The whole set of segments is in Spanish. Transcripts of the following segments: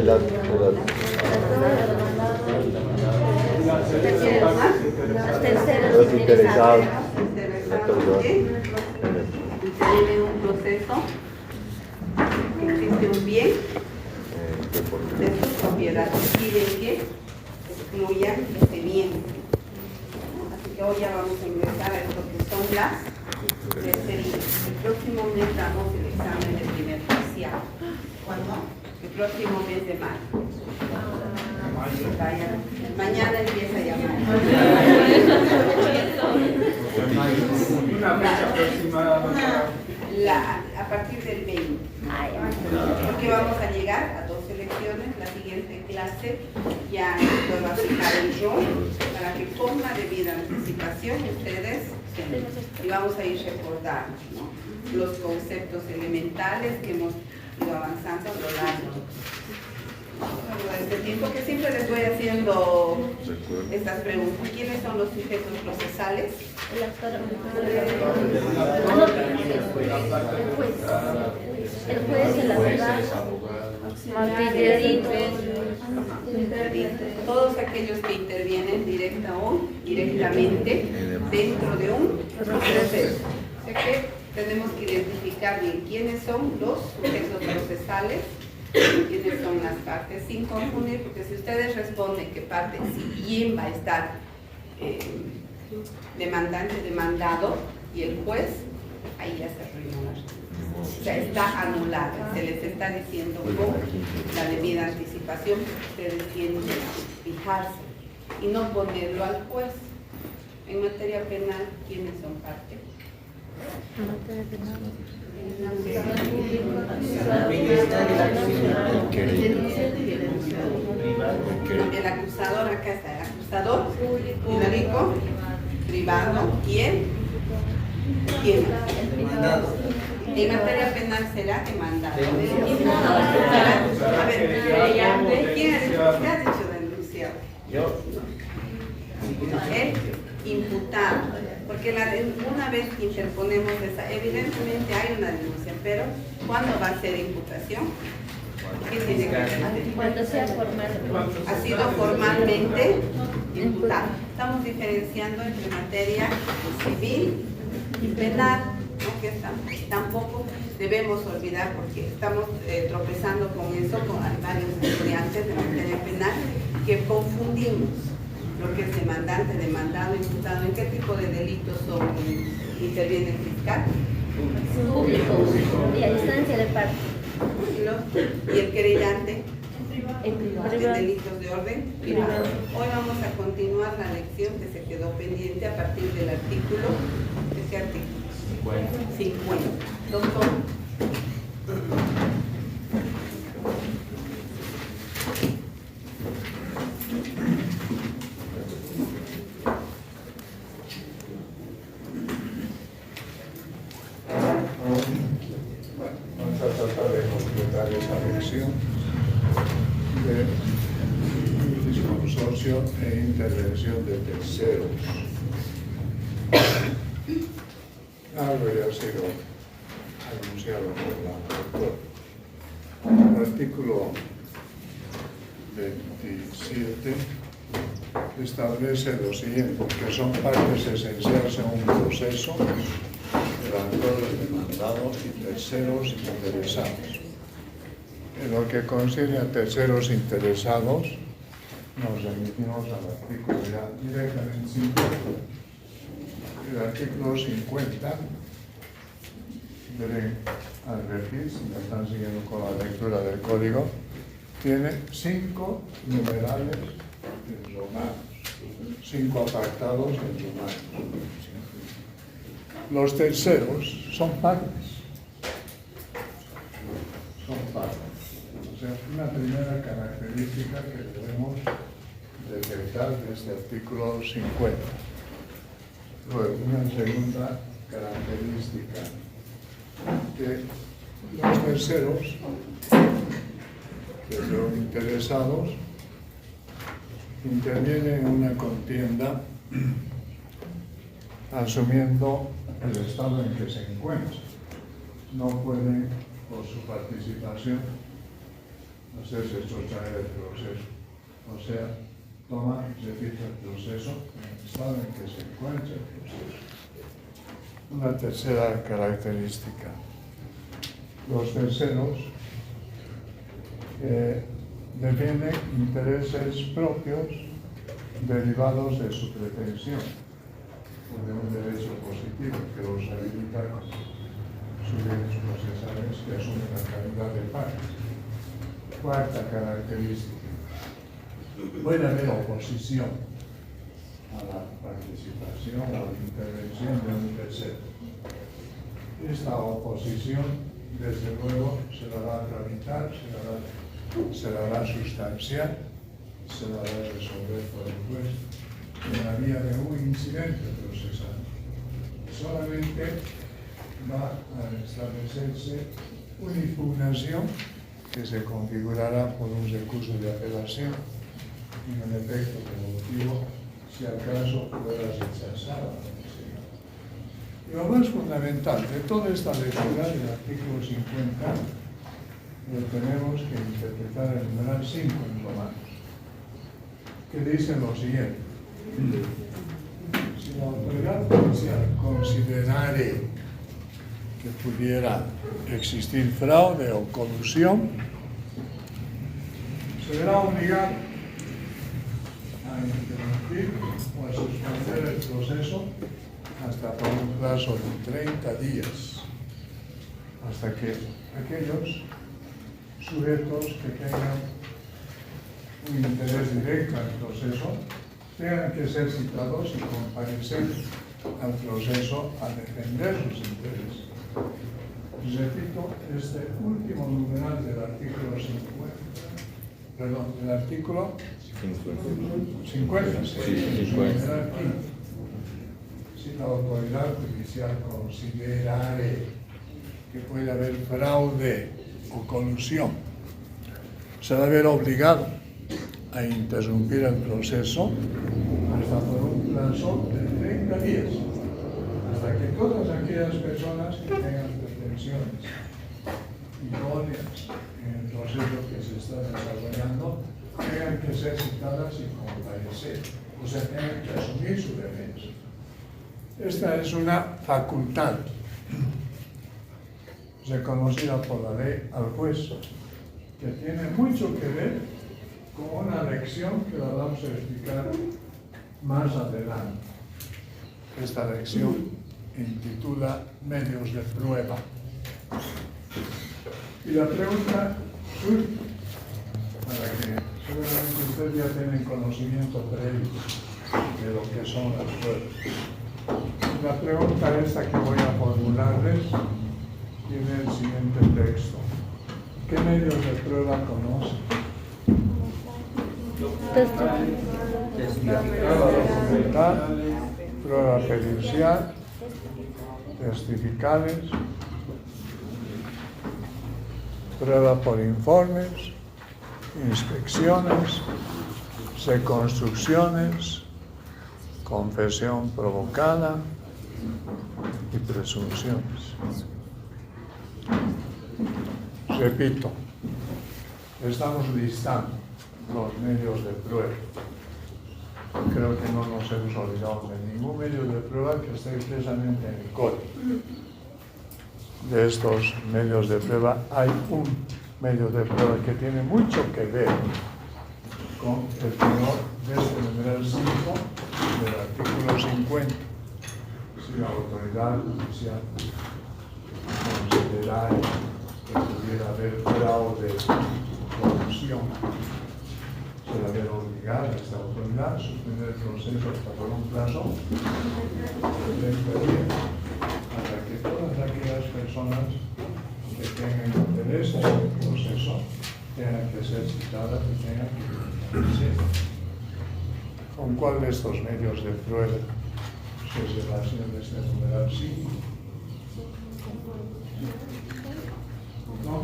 Los terceros interesados. Tiene un proceso que existe un bien de sus propiedades. Piden que excluyan este bien. Así que hoy ya vamos a ingresar a esto que son las tercerías. El próximo mes damos el examen de primer parcial. ¿Cuándo? El próximo mes de mayo. Mañana empieza ya Una fecha aproximada. a partir del 20. Porque vamos a llegar a 2 elecciones. La siguiente clase ya nos va a fijar el rol para que con la debida anticipación ustedes y vamos a ir recordando, ¿no?, los conceptos elementales que hemos ido avanzando a lo largo de este tiempo, que siempre les voy haciendo estas preguntas. ¿Quiénes son los sujetos procesales? El actor, el juez, el abogado, todos aquellos que intervienen directa o indirectamente dentro de un proceso. O sea que tenemos que identificar bien quiénes son los sujetos procesales, quiénes son las partes, sin confundir, porque si ustedes responden que parte, si bien va a estar demandante, demandado y el juez, ahí ya se arruinó la respuesta. O sea, está anulada, se les está diciendo con la debida anticipación que ustedes tienen que fijarse y no ponerlo al juez. En materia penal, ¿quiénes son parte? El acusador, acá está, el acusador público, privado y el en materia penal será demandado. A ver, ¿quién ha dicho? ¿Qué ha dicho denunciado? Yo. El imputado, porque una vez que interponemos esa, evidentemente hay una denuncia, pero ¿cuándo va a ser imputación? ¿Qué tiene que hacer? cuando sea formal. Ha sido formalmente imputado. Estamos diferenciando entre materia civil y penal, ¿no? Que tampoco debemos olvidar, porque estamos tropezando con eso, con varios estudiantes de materia penal, que confundimos lo que es demandante, demandado, imputado. ¿En qué tipo de delitos interviene el fiscal? Público y a instancia de parte. Y el querellante En de delitos de orden privado. Hoy vamos a continuar la lección que se quedó pendiente a partir del artículo. ¿De qué artículo? 50. Doctor. Vamos a tratar de completar esa lección de disconsorcio e intervención de terceros. Algo ya ha sido anunciado por la doctora. El artículo 27 establece lo siguiente, que son partes esenciales en un proceso: el autor, el demandado y terceros interesados. En lo que concierne a terceros interesados, nos remitimos al artículo ya directamente 50. El artículo 50, deben advertir, si me están siguiendo con la lectura del código, tiene 5 numerales en romanos, 5 apartados en romanos. Los terceros son partes. Son partes. O sea, una primera característica que debemos detectar de este artículo 50. Luego, una segunda característica, que los terceros, que son interesados, intervienen en una contienda asumiendo el estado en que se encuentra. No pueden, por su participación, hacerse extraer el proceso. O sea, toma y se fija el proceso en el estado en que se encuentra el proceso. Una tercera característica. Los terceros defienden intereses propios derivados de su pretensión o de un derecho positivo que los habilita con sus bienes procesales que asumen la calidad de partes. Cuarta característica. Puede haber oposición a la participación o a la intervención de un tercero. Esta oposición, desde luego, se la va a tramitar, se la va a sustanciar, se la va a resolver por el juez en la vía de un incidente procesal. Solamente va a establecerse una impugnación que se configurará por un recurso de apelación y un efecto productivo si acaso fuera rechazada. Y lo más fundamental de toda esta lectura del artículo 50 lo tenemos que interpretar en el numeral 5 en Romanos, que dice lo siguiente: si la autoridad judicial considerare que pudiera existir fraude o colusión, se verá obligado a interrumpir o a suspender el proceso hasta por un plazo de 30 días, hasta que aquellos sujetos que tengan un interés directo al proceso tengan que ser citados y comparecer al proceso a defender sus intereses. Repito, este último numeral del artículo 50, perdón, del artículo 50, numeral 15. Si la autoridad judicial considerare que puede haber fraude o colusión, se va a ver obligado a interrumpir el proceso hasta por un plazo de 30 días, hasta que todas aquellas personas que tengan pretensiones idóneas en el proceso que se está desarrollando tengan que ser citadas y comparecer, o sea, tengan que asumir su defensa. Esta es una facultad reconocida por la ley al juez, que tiene mucho que ver con una lección que la vamos a explicar más adelante. Esta lección intitula Medios de prueba. Y la pregunta surge, para que seguramente ustedes ya tienen conocimiento previo de lo que son las pruebas. La pregunta esta que voy a formularles tiene el siguiente texto. ¿Qué medios de prueba conocen? Prueba documental, prueba pericial, testificales, prueba por informes, inspecciones, reconstrucciones, confesión provocada y presunciones. Repito, estamos listando los medios de prueba. Creo que no nos hemos olvidado de ningún medio de prueba que esté expresamente en el código. De estos medios de prueba hay un medio de prueba que tiene mucho que ver con el tenor de este numeral 5 del artículo 50. Si la autoridad judicial considerara que pudiera haber fraude o corrupción, se va a ver obligada a esta autoridad a suspender el proceso hasta por un plazo de 30 días, para que todas aquellas personas que tengan interés en el proceso tengan que ser citadas y tengan que comparecer. ¿Con cuál de estos medios de prueba se relaciona este numeral 5? ¿No?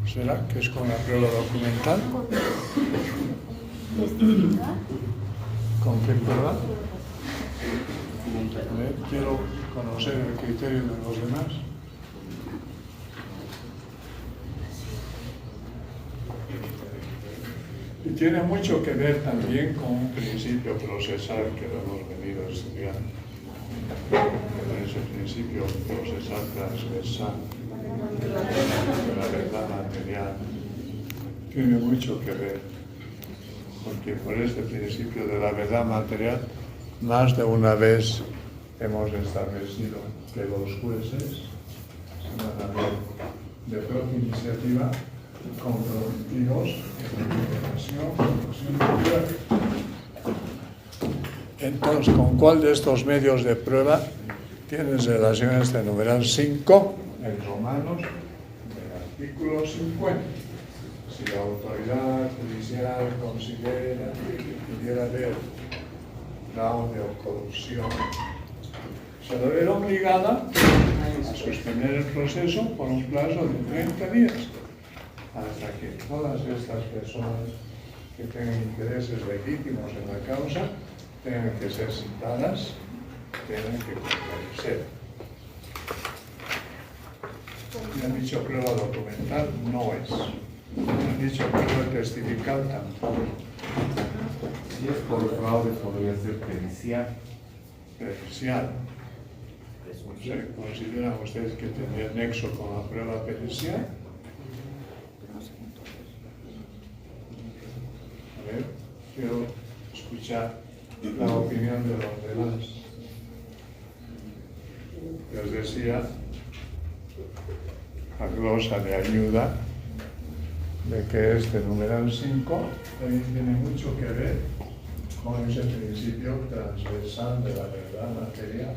¿Será que es con la prueba documental? ¿Con qué prueba? Quiero conocer el criterio de los demás. Y tiene mucho que ver también con un principio procesal que lo hemos venido estudiando. Ese principio procesal transversal de la verdad material tiene mucho que ver, porque por este principio de la verdad material más de una vez hemos establecido que los jueces van a ver de propia iniciativa comprometidos en la información de prueba. Entonces, ¿con cuál de estos medios de prueba tienes relaciones de numeral 5 en Romanos del artículo 50? Si la autoridad judicial considera que pudiera haber fraude o corrupción, se debe ver obligada a sostener el proceso por un plazo de 30 días, hasta que todas estas personas que tengan intereses legítimos en la causa tengan que ser citadas, tengan que comparecer. Me han dicho prueba documental, no es. Me han dicho prueba testifical, tampoco. Si es por fraude, podría ser pericial. Pericial. ¿Consideran ustedes que tendría nexo con la prueba pericial? A ver, quiero escuchar la opinión de los demás. Les decía, la glosa de ayuda de que este numeral 5 también tiene mucho que ver con ese principio transversal de la verdad material,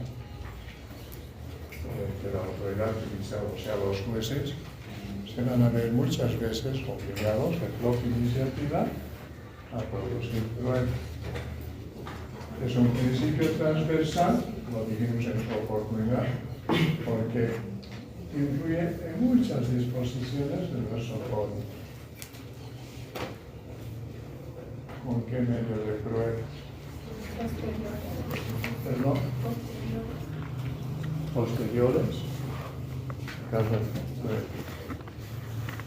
que la autoridad judicial, o sea, los jueces, se van a ver muchas veces obligados de propia iniciativa a producir pruebas. Es un principio transversal, lo dijimos en su oportunidad, porque influye en muchas disposiciones de nuestro código. ¿Con qué medio de prueba? ¿Perdón? Posteriores.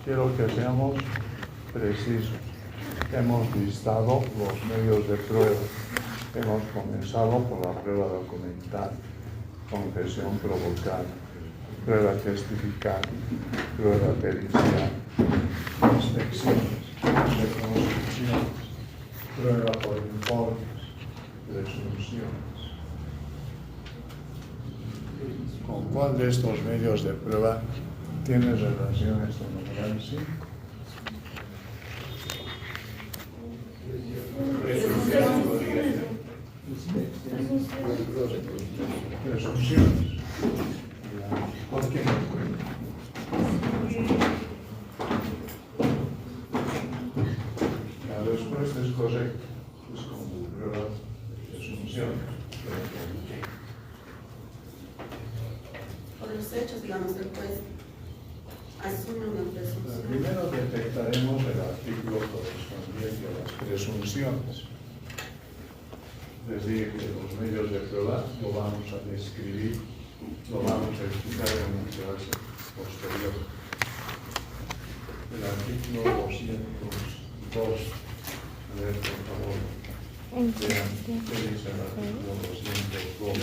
Quiero que seamos precisos. Hemos listado los medios de prueba. Hemos comenzado por la prueba documental, confesión provocada, prueba testifical, prueba pericial, inspecciones, reconstrucciones, prueba por informes, presunciones. ¿Con cuál de estos medios de prueba tiene relación este numeral 5? Presunciones. ¿Por qué? La respuesta es correcta. Es como prueba de presunción. Por los hechos, digamos, el juez asume una presunción. Primero detectaremos el artículo correspondiente a las presunciones. Es decir, que los medios de prueba lo vamos a describir, lo vamos a explicar en una clase posterior. El artículo 202. A ver, por favor. Vean qué dice el artículo 202.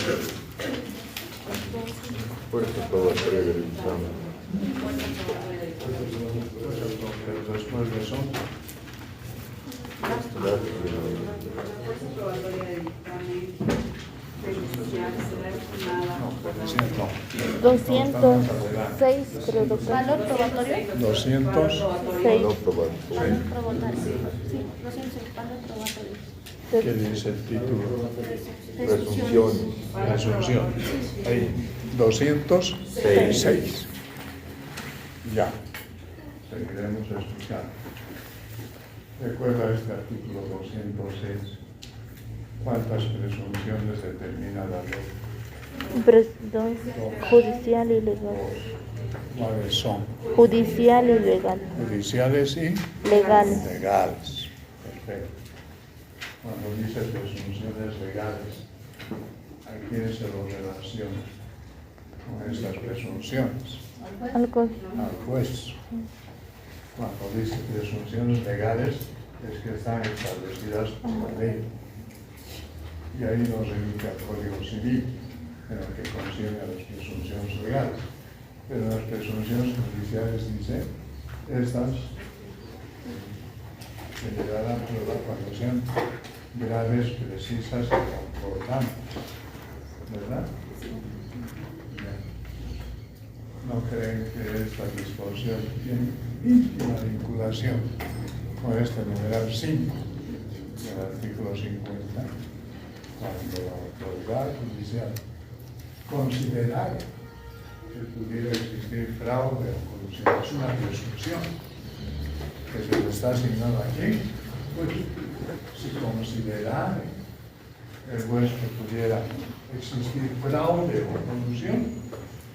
Pues todo es previo del examen. Después de eso, Propuesta probatoria de dictamen pericial será estimada por la 206, creo, doctor. ¿Valor probatorio? 200. No probar. Valor probatorio. Sí, 206, valor probatorio. ¿Qué dice el título? Presunciones. Presunción. Ahí, 206. Ya. Seguiremos explicando. Recuerda este artículo 206. ¿Cuántas presunciones determina la ley? Judicial y legal. ¿Cuáles son? Judicial y legal. Judiciales y Legales. legales. Perfecto. Cuando dice presunciones legales, ¿a quién se lo relaciona con estas presunciones? Algo. Al juez. Cuando dice presunciones legales, es que están establecidas por la ley. Y ahí nos remite al Código Civil, en el que concierne a las presunciones legales. Pero las presunciones judiciales dice, estas se le darán prueba cuando sean graves, precisas y concordantes. ¿Verdad? Bien. ¿No creen que esta disposición tiene íntima vinculación con este numeral 5 del artículo 50? Cuando la autoridad judicial considerara que pudiera existir fraude o corrupción, es una presunción que se le está asignando aquí, pues si considerara el juez que pudiera existir fraude o corrupción,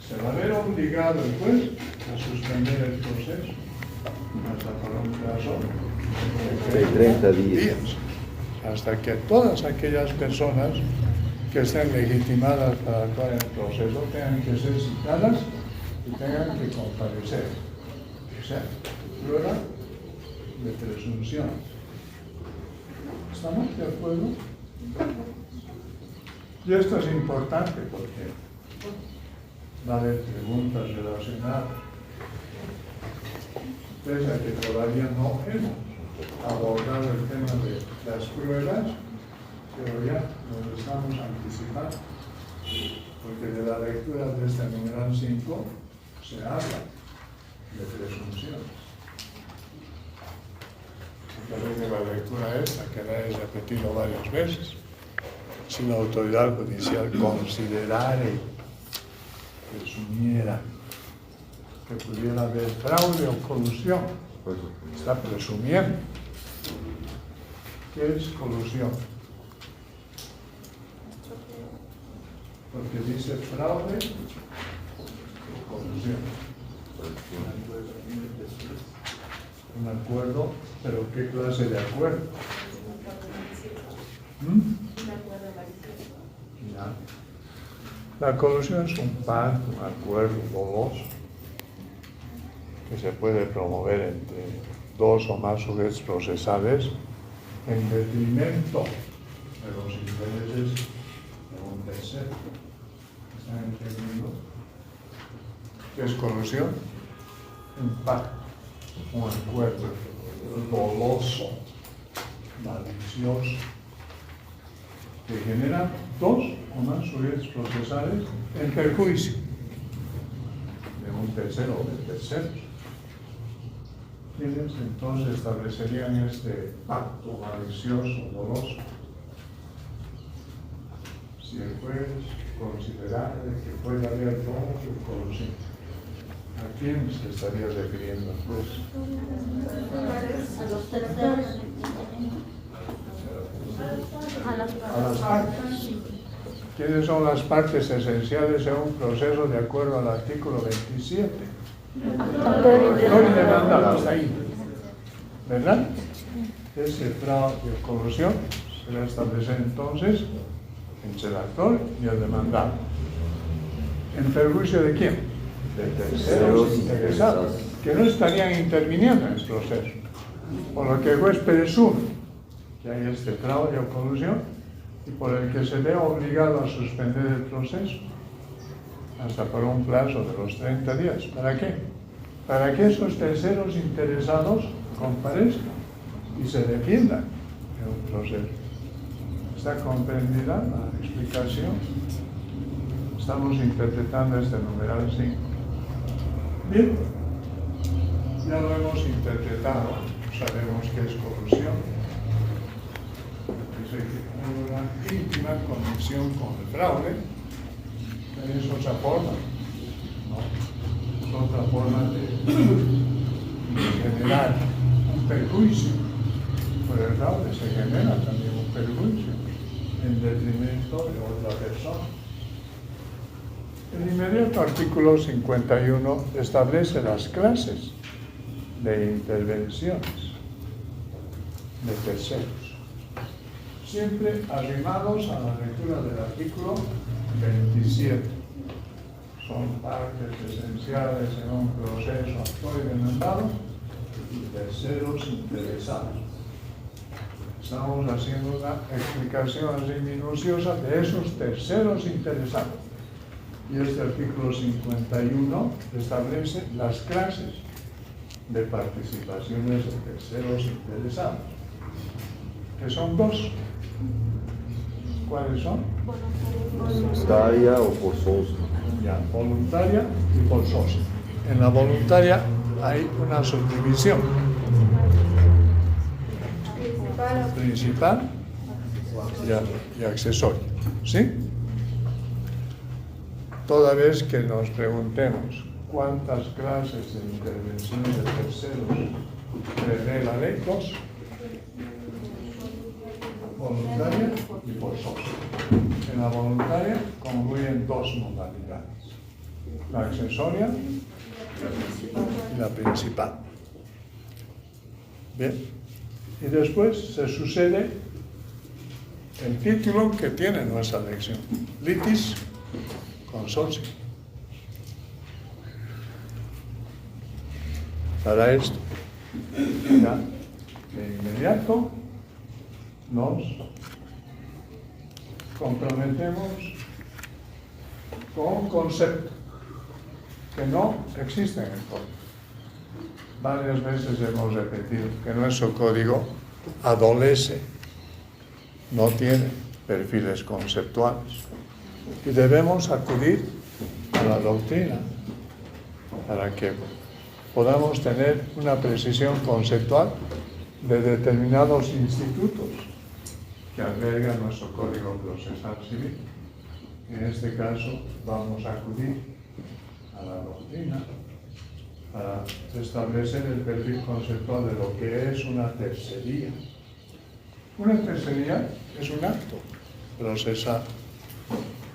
se va a ver obligado el juez a suspender el proceso hasta por un plazo de 30 días, hasta que todas aquellas personas que estén legitimadas para actuar en el proceso tengan que ser citadas y tengan que comparecer. O sea, prueba de presunción. ¿Estamos de acuerdo? Y esto es importante porque va a haber preguntas relacionadas. Pese a que todavía no hemos abordado el tema de las pruebas, pero ya nos estamos anticipando, porque de la lectura de este numeral 5 se habla de presunciones. A través de la lectura esta, que la he repetido varias veces, si la autoridad judicial considerare, presumiera que pudiera haber fraude o colusión, está presumiendo. ¿Qué es colusión? Porque dice fraude o colusión. Un acuerdo, pero ¿qué clase de acuerdo? Ya. La colusión es un pacto, un acuerdo doloso que se puede promover entre dos o más sujetos procesales en detrimento de los intereses de un tercero. ¿Están entendiendo? ¿Qué es colusión? Un pacto, un acuerdo doloso, malicioso, que genera dos o más sujetos procesales en perjuicio de un tercero o de terceros. ¿Quiénes entonces establecerían este pacto malicioso, doloso? Si el juez considerara que puede haber doloso o colusión, ¿a quién se estaría refiriendo el juez? A los terceros. A las A las partes. ¿Quiénes son las partes esenciales en un proceso de acuerdo al artículo 27? Actor y demandado, hasta ahí. ¿Verdad? Ese fraude o colusión se va a establecer entonces entre el actor y el demandado. ¿En perjuicio de quién? De terceros interesados, que no estarían interviniendo en el proceso. Por lo que el juez presume que hay este fraude o colusión y por el que se ve obligado a suspender el proceso hasta por un plazo de los 30 días. ¿Para qué? Para que esos terceros interesados comparezcan y se defiendan en un proceso. ¿Está comprendida la explicación? Estamos interpretando este numeral 5. Bien, ya lo hemos interpretado, sabemos que es colusión. Dice que hay una íntima conexión con el fraude, que es otra forma, ¿no? Es otra forma de generar un perjuicio. Por el fraude se genera también un perjuicio en detrimento de otra persona. El inmediato artículo 51 establece las clases de intervenciones de terceros, siempre arrimados a la lectura del artículo 27. Son partes esenciales en un proceso actor y demandado y terceros interesados. Estamos haciendo una explicación así minuciosa de esos terceros interesados. Y este artículo 51 establece las clases de participaciones de terceros interesados, que son dos. ¿Cuáles son? Voluntaria o forzosa. Ya, voluntaria y forzosa. En la voluntaria hay una subdivisión. Principal y accesoria. ¿Sí? Toda vez que nos preguntemos cuántas clases de intervención de terceros prevé la ley, dos. Voluntaria y forzosa. En la voluntaria confluyen dos modalidades: la accesoria y la principal. Bien. Y después se sucede el título que tiene nuestra lección: litis consortio. Para esto, ya de inmediato nos comprometemos con un concepto que no existe en el código. Varias veces hemos repetido que nuestro código adolece, no tiene perfiles conceptuales, y debemos acudir a la doctrina para que podamos tener una precisión conceptual de determinados institutos que albergan nuestro Código Procesal Civil. En este caso vamos a acudir a la doctrina para establecer el perfil conceptual de lo que es una tercería. Una tercería es un acto procesal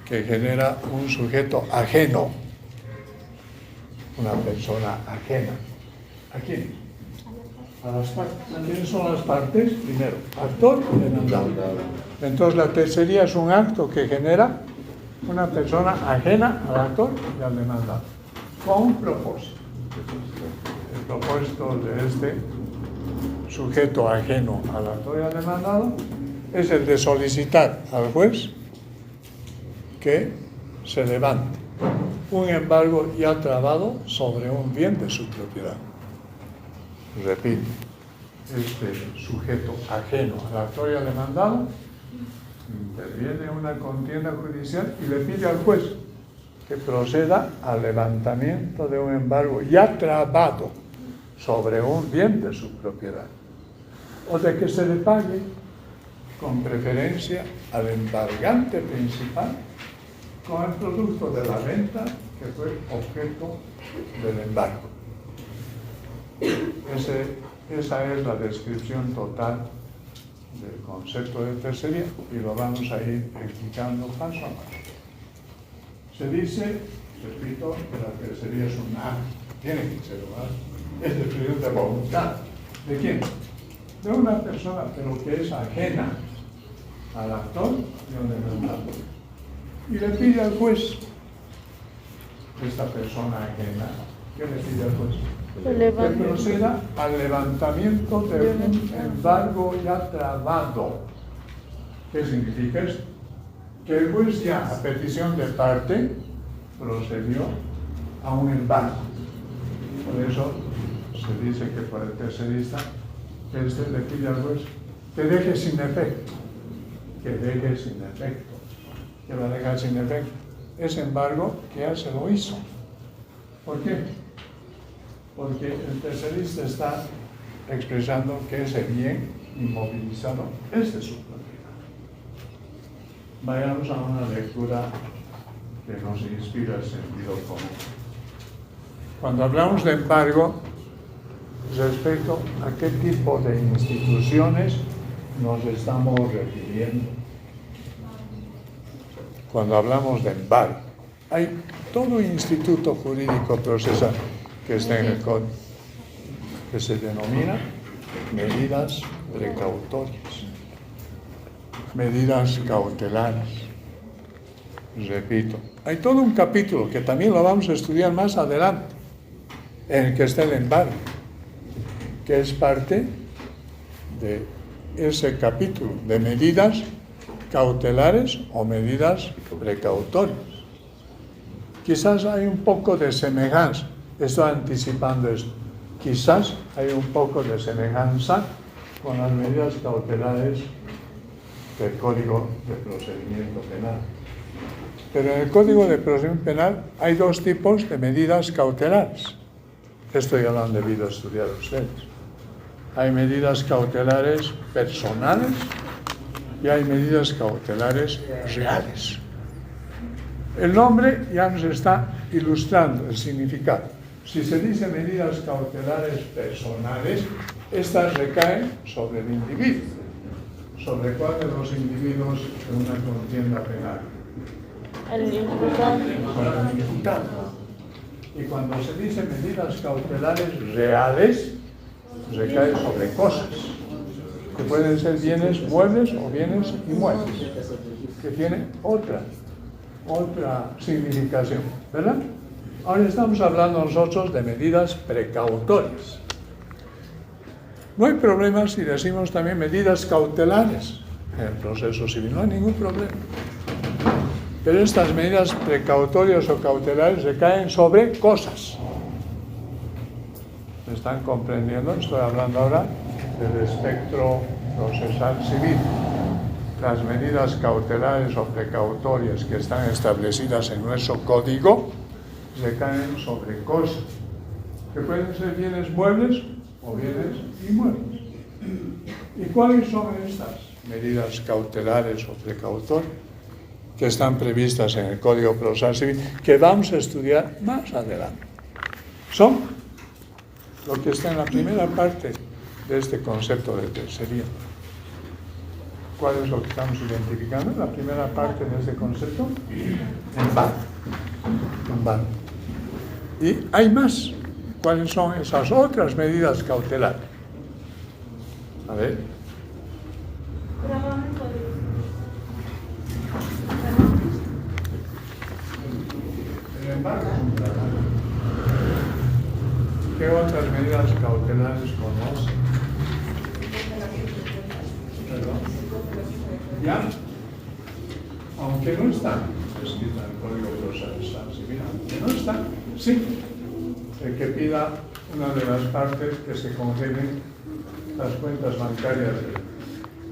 que genera un sujeto ajeno, una persona ajena. ¿A quién? A las partes. ¿Quiénes son las partes? Primero, actor y demandado. Entonces la tercería es un acto que genera una persona ajena al actor y al demandado, con un propósito. El propósito de este sujeto ajeno al actor y al demandado es el de solicitar al juez que se levante un embargo ya trabado sobre un bien de su propiedad. Repito, este sujeto ajeno al actor y al demandado interviene en una contienda judicial y le pide al juez que proceda al levantamiento de un embargo ya trabado sobre un bien de su propiedad, o de que se le pague con preferencia al embargante principal con el producto de la venta que fue objeto del embargo. Esa es la descripción total del concepto de tercería y lo vamos a ir explicando paso a paso. Se dice, repito, que la tercería es un acto, tiene que ser un acto, es de expresión de voluntad. ¿De quién? De una persona, pero que es ajena al actor y al demandado. Y le pide al juez, esta persona ajena, ¿qué le pide al juez? Que proceda al levantamiento de un embargo ya trabado. ¿Qué significa esto? Que el juez ya, a petición de parte, procedió a un embargo. Por eso se dice que por el tercerista, que este le pide al juez que deje sin efecto. Que deje sin efecto. Que va a dejar sin efecto ese embargo que ya se lo hizo. ¿Por qué? Porque el tercerista está expresando que ese bien inmovilizado es de su propiedad. Vayamos a una lectura que nos inspira el sentido común. Cuando hablamos de embargo, respecto a qué tipo de instituciones nos estamos refiriendo. Cuando hablamos de embargo, hay todo instituto jurídico procesal que está en el código, que se denomina medidas precautorias, medidas cautelares. Repito, hay todo un capítulo que también lo vamos a estudiar más adelante, en el que está el embargo, que es parte de ese capítulo de medidas cautelares o medidas precautorias. Quizás hay un poco de semejanza, estoy anticipando esto, quizás hay un poco de semejanza con las medidas cautelares del Código de Procedimiento Penal. Pero en el Código de Procedimiento Penal hay dos tipos de medidas cautelares. Esto ya lo han debido estudiar ustedes. Hay medidas cautelares personales y hay medidas cautelares reales. El nombre ya nos está ilustrando el significado. Si se dice medidas cautelares personales, estas recaen sobre el individuo. ¿Sobre cuál de los individuos en una contienda penal? El imputado. Sobre el imputado. Y cuando se dice medidas cautelares reales, recae sobre cosas, que pueden ser bienes muebles o bienes inmuebles, que tiene otra significación, ¿verdad? Ahora estamos hablando nosotros de medidas precautorias. No hay problema si decimos también medidas cautelares en el proceso civil, no hay ningún problema. Pero estas medidas precautorias o cautelares recaen sobre cosas. ¿Me están comprendiendo? Estoy hablando ahora del espectro procesal civil. Las medidas cautelares o precautorias que están establecidas en nuestro código recaen sobre cosas, que pueden ser bienes muebles o bienes inmuebles. ¿Y cuáles son estas medidas cautelares o precautorias que están previstas en el Código Procesal Civil, que vamos a estudiar más adelante? Son lo que está en la primera parte de este concepto de tercería. ¿Cuál es lo que estamos identificando en la primera parte de este concepto? Embargo. Y hay más. ¿Cuáles son esas otras medidas cautelares? A ver. El embargo es un gravamen. ¿Qué otras medidas cautelares conocen? ¿Perdón? ¿Ya? Aunque no están escritas en el Código Procesal Civil, aunque no están, sí. El que pida una de las partes que se congelen las cuentas bancarias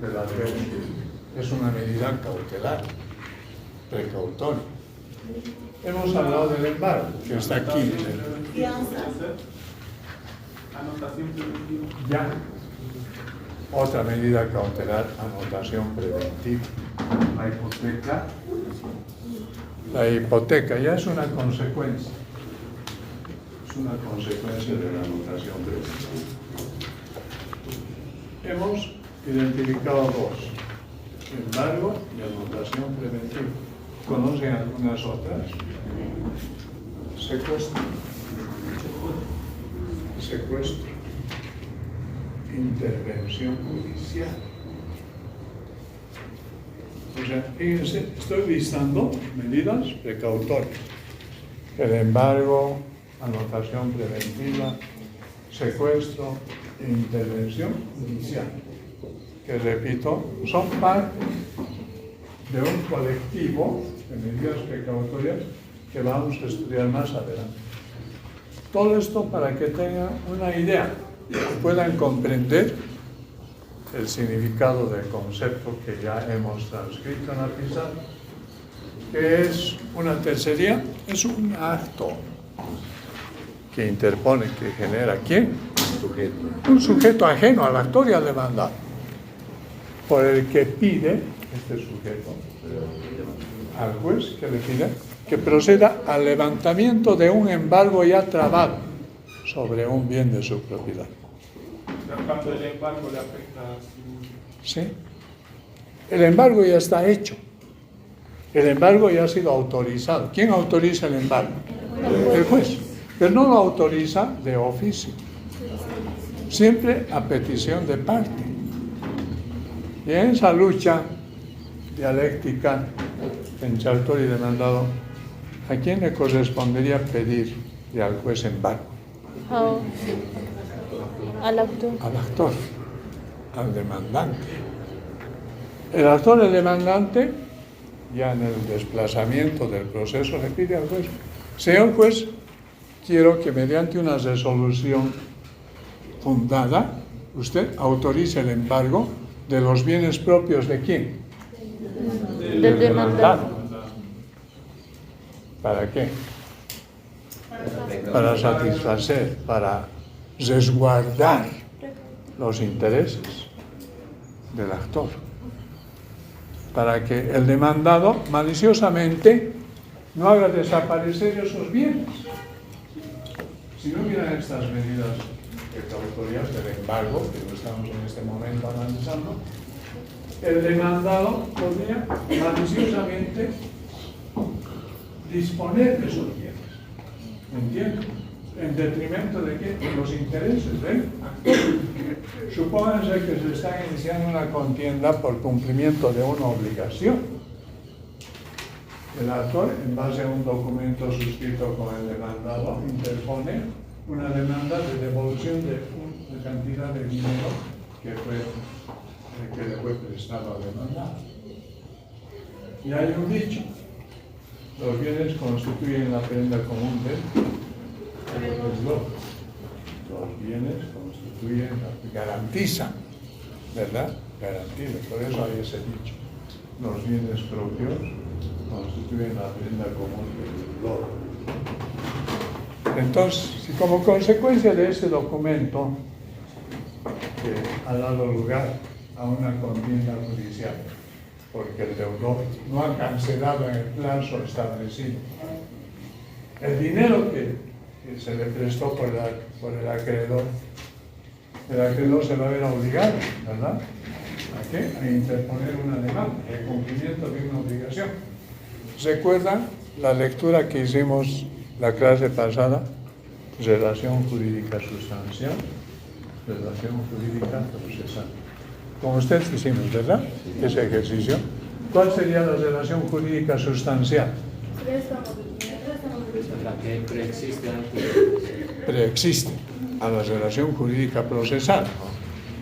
de la deuda es una medida cautelar, precautoria. Hemos hablado del embargo, que está aquí. Ya. Otra medida cautelar, anotación preventiva. La hipoteca ya es una consecuencia. Es una consecuencia de la anotación preventiva. Hemos identificado dos: embargo y anotación preventiva. ¿Conocen algunas otras? Secuestro. Intervención judicial. O sea, fíjense, estoy listando medidas precautorias: el embargo, anotación preventiva, secuestro e intervención judicial, que repito, son parte de un colectivo de medidas precautorias que vamos a estudiar más adelante. Todo esto para que tengan una idea, que puedan comprender el significado del concepto que ya hemos transcrito en la pizarra, que es una tercería, es un acto que interpone, que genera ¿quién? Un sujeto ajeno al actor y al demandado, por el que pide este sujeto al juez que le pide que proceda al levantamiento de un embargo ya trabado sobre un bien de su propiedad. Cuando el embargo le afecta a su... ¿Sí? El embargo ya está hecho. El embargo ya ha sido autorizado. ¿Quién autoriza el embargo? El juez. Pero no lo autoriza de oficio. Siempre a petición de parte. Y en esa lucha dialéctica entre autor y demandado, ¿a quién le correspondería pedir al juez embargo? Al actor. Al actor. al demandante. El actor, el demandante, ya en el desplazamiento del proceso, le pide al juez: señor juez, quiero que mediante una resolución fundada usted autorice el embargo de los bienes propios ¿de quién? Del demandado. ¿Para qué? Para satisfacer, para resguardar los intereses del actor, para que el demandado maliciosamente no haga desaparecer esos bienes. Si no hubieran estas medidas precautorias del embargo, que lo estamos en este momento analizando, el demandado podría maliciosamente disponer de esos bienes. ¿Me entiendes? ¿En detrimento de qué? De los intereses del actor. Supónganse que se está iniciando una contienda por cumplimiento de una obligación. El actor, en base a un documento suscrito con el demandado, interpone una demanda de devolución de una cantidad de dinero que le fue prestado al demandado. Y hay un dicho: los bienes constituyen la prenda común del deudor. Los bienes constituyen, garantizan, ¿verdad? Garantizan. Por eso hay ese dicho: los bienes propios constituyen la prenda común del deudor. Entonces, si como consecuencia de ese documento que ha dado lugar a una contienda judicial, porque el deudor no ha cancelado en el plazo establecido el dinero que se le prestó por el acreedor se va a ver obligado, ¿verdad? ¿A qué? A interponer una demanda, el cumplimiento de una obligación. ¿Recuerdan la lectura que hicimos la clase pasada? Relación jurídica sustancial, relación jurídica procesal. Con ustedes hicimos, ¿verdad? Ese ejercicio. ¿Cuál sería la relación jurídica sustancial? La que preexiste antes. Preexiste a la relación jurídica procesal.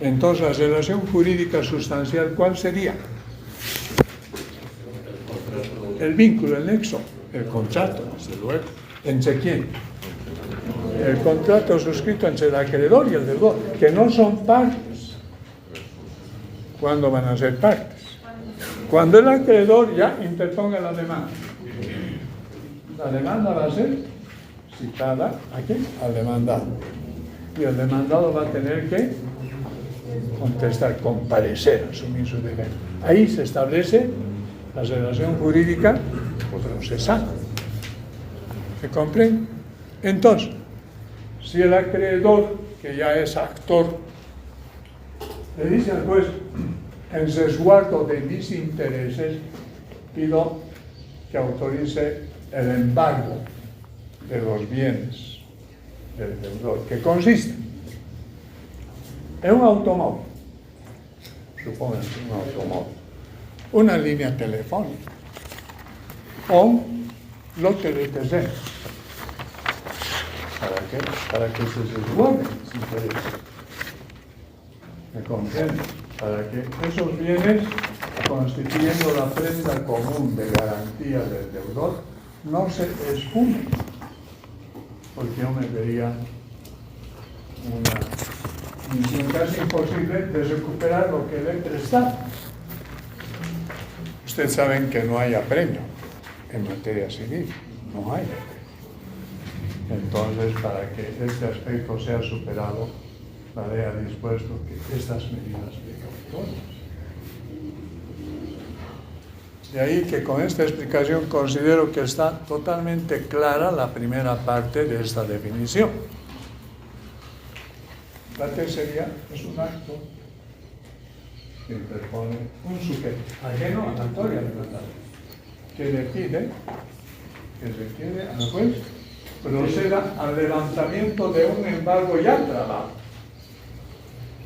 Entonces, la relación jurídica sustancial, ¿cuál sería? El vínculo, el nexo, el contrato, desde luego. ¿Entre quién? El contrato suscrito entre el acreedor y el deudor, que no son partes. ¿Cuándo van a ser partes? Cuando el acreedor ya interponga la demanda. La demanda va a ser citada ¿a quién? Al demandado. Y el demandado va a tener que contestar, comparecer, asumir su defensa. Ahí se establece la relación jurídica procesal. ¿Se comprende? Entonces, si el acreedor, que ya es actor, le dice al juez: en resguardo de mis intereses, pido que autorice el embargo de los bienes del deudor, que consiste en un automóvil, supónganse un automóvil, una línea telefónica o un lote de terreno. ¿Para qué? Para que se resguarden los intereses. ¿Me comprende? Para que esos bienes, constituyendo la prenda común de garantía del deudor, no se esfumen, porque yo me vería una misión casi imposible de recuperar lo que le he prestado. Ustedes saben que no hay apremio en materia civil, no hay. Entonces, para que este aspecto sea superado, la ley ha dispuesto que estas medidas precautorias. De ahí que con esta explicación considero que está totalmente clara la primera parte de esta definición. La tercera es un acto que interpone un sujeto ajeno a la autoridad demandada, que le pide que requiere al juez proceda al levantamiento de un embargo ya trabado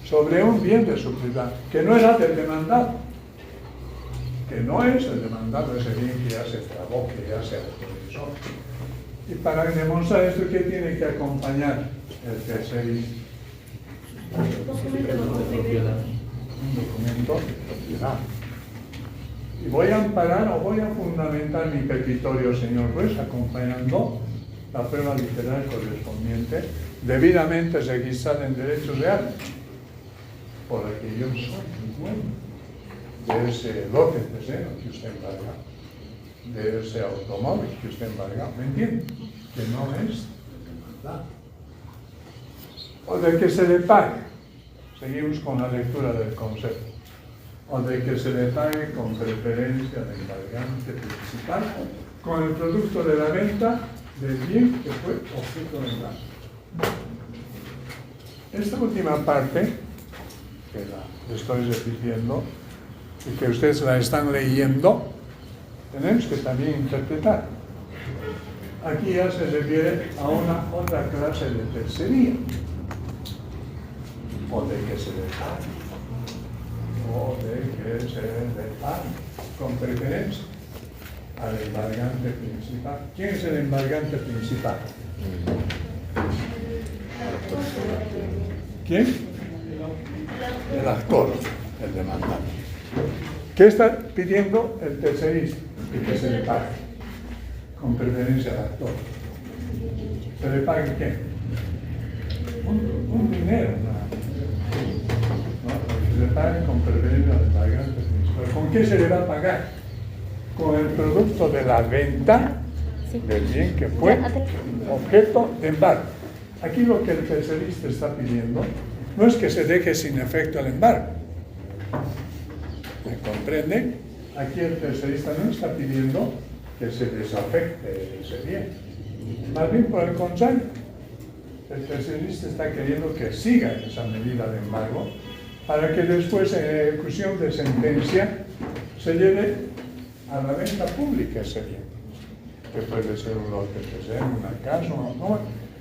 sobre un bien de su propiedad, que no era del demandado, que no es el demandado, ese bien que ya se trabó, que ya se autorizó. Y para demostrar esto, ¿qué tiene que acompañar el tercer un documento de propiedad. Y voy a amparar o voy a fundamentar mi petitorio, señor juez, acompañando la prueba literal correspondiente, debidamente registrada en derechos reales, por el que yo soy el dueño de ese lote de terreno que usted embarga, de ese automóvil que usted embarga, ¿me entiende? Que no es verdad. O de que se le pague, seguimos con la lectura del concepto, o de que se le pague con preferencia al embargante principal con el producto de la venta del bien que fue objeto de engaño. Esta última parte, que la estoy repitiendo, y que ustedes la están leyendo, tenemos que también interpretar. Aquí ya se refiere a una otra clase de tercería, o de que se le pague, o de que se le pague con preferencia al embargante principal. ¿Quién es el embargante principal? ¿Quién? El actor, el demandante. ¿Qué está pidiendo el tercerista? Que se le pague con preferencia al actor. ¿Se le pague qué? Un dinero, ¿no? Que se le pague con preferencia al embargante principal. ¿Con qué se le va a pagar? Con el producto de la venta del bien que fue objeto de embargo. Aquí lo que el tercerista está pidiendo no es que se deje sin efecto el embargo. ¿Me comprende? Aquí el tercerista no está pidiendo que se desafecte ese bien. Más bien por el contrario. El tercerista está queriendo que siga esa medida de embargo para que después en ejecución de sentencia se lleve a la venta pública ese bien, que puede ser un lote de terreno, una casa, ¿no?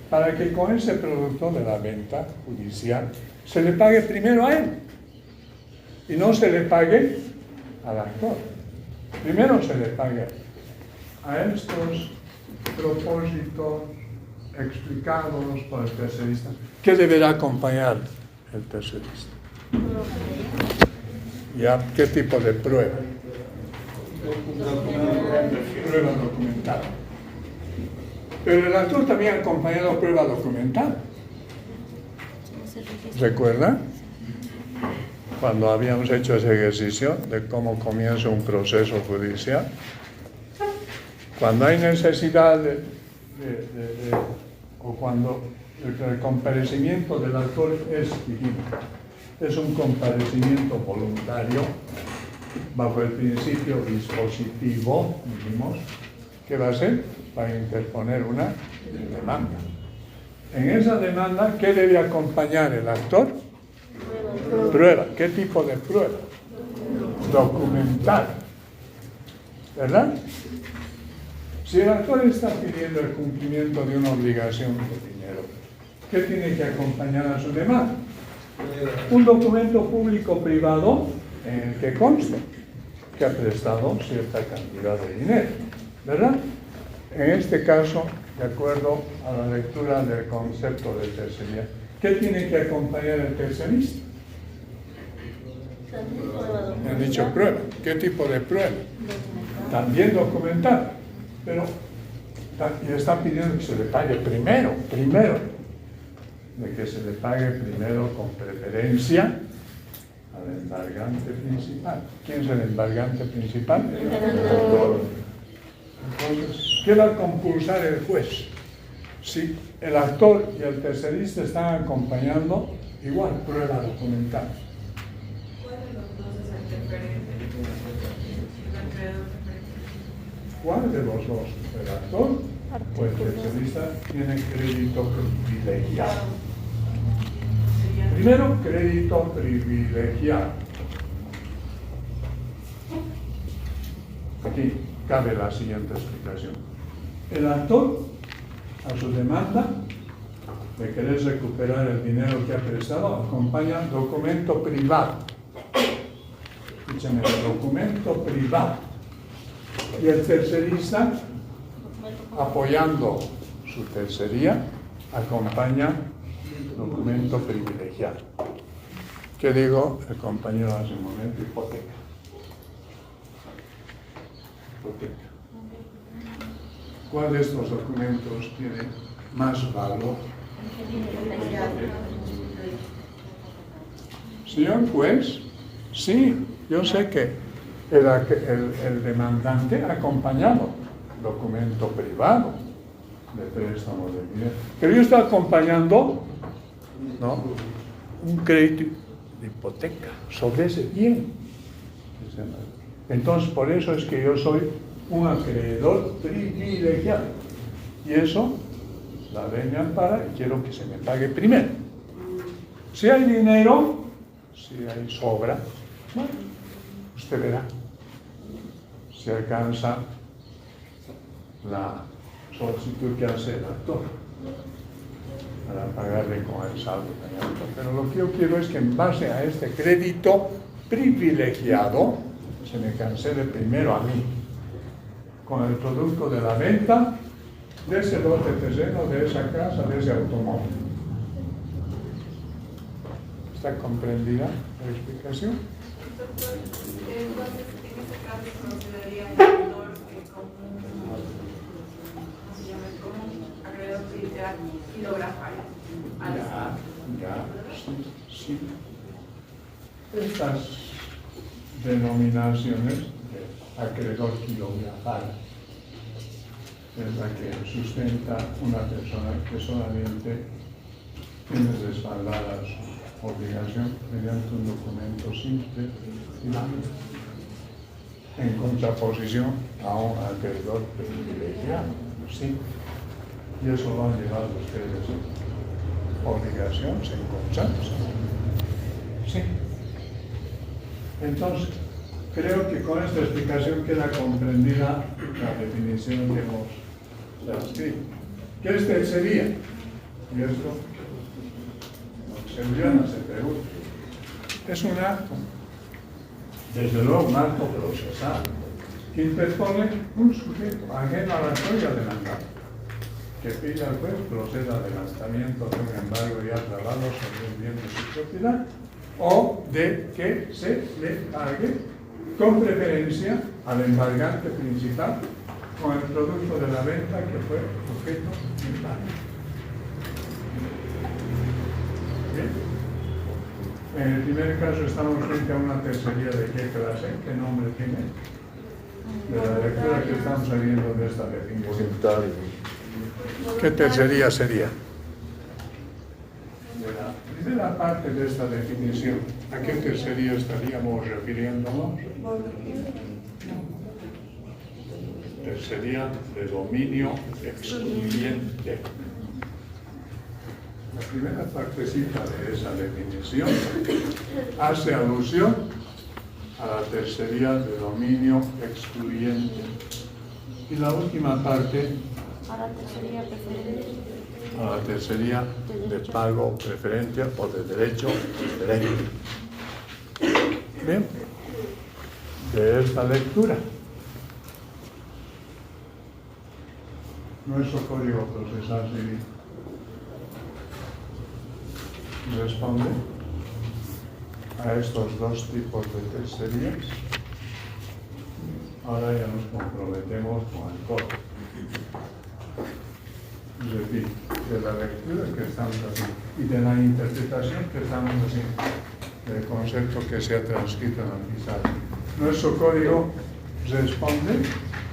Para que con ese producto de la venta judicial se le pague primero a él y no se le pague al actor. Primero se le pague a estos propósitos explicados por el tercerista. ¿Qué deberá acompañar el tercerista? ¿Ya? ¿Qué tipo de prueba? Prueba documental. Pero el actor también ha acompañado prueba documental. ¿Recuerda? Cuando habíamos hecho ese ejercicio de cómo comienza un proceso judicial, cuando hay necesidad o cuando el comparecimiento del actor es un comparecimiento voluntario, bajo el principio dispositivo, dijimos, ¿qué va a ser? Va a interponer una demanda. En esa demanda, ¿qué debe acompañar el actor? Prueba. ¿Qué tipo de prueba? Documental. ¿Verdad? Si el actor está pidiendo el cumplimiento de una obligación de dinero, ¿qué tiene que acompañar a su demanda? Un documento público-privado en el que conste que ha prestado cierta cantidad de dinero, ¿verdad? En este caso, de acuerdo a la lectura del concepto de tercería, ¿qué tiene que acompañar el tercerista? Me han dicho prueba. ¿Qué tipo de prueba? También documental, pero y está pidiendo que se le pague primero, de que se le pague primero con preferencia al embargante principal. ¿Quién es el embargante principal? Entonces, ¿qué va a compulsar el juez? Si el actor y el tercerista están acompañando, igual prueba documental. ¿Cuál de los dos? ¿El actor o el tercerista tiene crédito privilegiado? Primero, crédito privilegiado. Aquí cabe la siguiente explicación. El actor, a su demanda de querer recuperar el dinero que ha prestado, acompaña documento privado. Escúchame, documento privado. Y el tercerista, apoyando su tercería, acompaña documento privilegiado. ¿Qué digo? El compañero hace un momento, hipoteca. Hipoteca. ¿Cuál de estos documentos tiene más valor? Señor juez, sí, yo sé que el demandante ha acompañado documento privado de préstamo de dinero, pero yo estoy acompañando, ¿no?, un crédito de hipoteca sobre ese bien. Entonces, por eso es que yo soy un acreedor privilegiado. Y eso, la ley me ampara y quiero que se me pague primero. Si hay dinero, si hay sobra, bueno, usted verá si alcanza la solicitud que hace el actor para pagarle con el saldo de actor. Pero lo que yo quiero es que en base a este crédito privilegiado se me cancele primero a mí con el producto de la venta de ese lote de terreno, de esa casa, de ese automóvil. ¿Está comprendida la explicación? Doctor, entonces en este caso consideraría un acreedor como acreedor privilegiado kilografal. Ya, sí. Estas denominaciones de acreedor kilografal es la que sustenta una persona que solamente tiene respaldada su obligación mediante un documento simple y válido, en contraposición a un acreedor privilegiado. Sí. Y eso lo han llevado ustedes. Obligación sin constancia. Sí. Entonces, creo que con esta explicación queda comprendida la definición que hemos transcrito. ¿Qué es tercería? Y esto, Sevillana se pregunta. Es un acto, desde luego un acto procesal, que interpone un sujeto ajeno al actor y al demandado, que pide al juez proceda al levantamiento de un embargo ya trabado sobre un bien de su propiedad, o de que se le pague con preferencia al embargante principal con el producto de la venta que fue objeto de embargo. Bien. En el primer caso estamos frente a una tercería de qué clase, qué nombre tiene, de la lectura que estamos saliendo de esta definición. Voluntario. ¿Qué tercería sería? De la primera parte de esta definición, ¿a qué tercería estaríamos refiriéndonos? Tercería de dominio excluyente. La primera partecita de esa definición hace alusión a la tercería de dominio excluyente. Y la última parte A la tercería preferente. a la tercería de pago preferente o de derecho preferente. Bien, de esta lectura, nuestro Código Procesal Civil responde a estos dos tipos de tercerías. Ahora ya nos comprometemos con el código. Es decir, de la lectura que estamos haciendo y de la interpretación que estamos haciendo del concepto que se ha transcrito en la pizarra. Nuestro código responde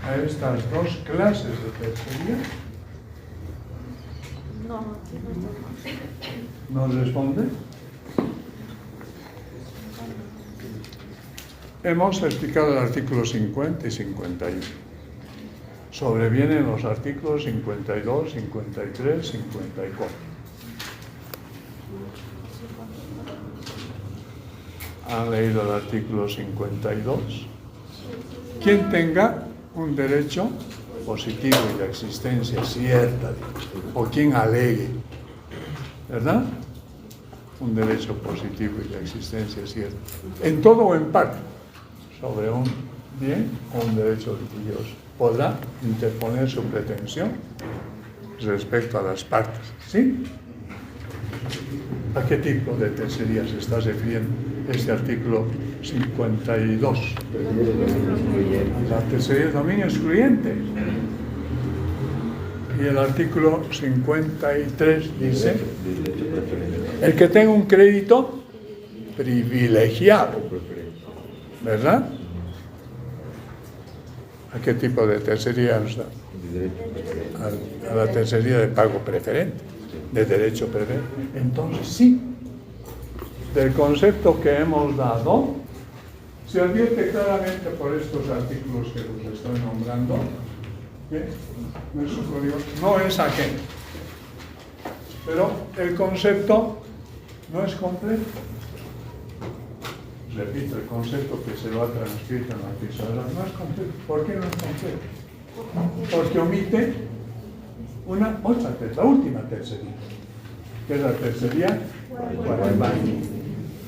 a estas dos clases de tercería. ¿No responde? Hemos explicado el artículo 50 y 51. Sobrevienen los artículos 52, 53, 54. ¿Han leído el artículo 52? Quien tenga un derecho positivo y de existencia cierta, o quien alegue, ¿verdad? Un derecho positivo y de existencia cierta, en todo o en parte, sobre un bien o un derecho litigioso, podrá interponer su pretensión respecto a las partes, ¿sí? ¿A qué tipo de tercería se está refiriendo este artículo 52? La tercería de dominio excluyente. Y el artículo 53 dice: el que tenga un crédito privilegiado, ¿verdad? ¿A qué tipo de tercería nos da? A la tercería de pago preferente, de derecho preferente. Entonces sí, del concepto que hemos dado, se advierte claramente por estos artículos que os estoy nombrando, que nuestro código no es aquel. Pero el concepto no es completo. Repito, el concepto que se lo ha transcrito en la pizarra no es completo. ¿Por qué no es completo? Porque omite la última tercería, que es la tercería coadyuvante.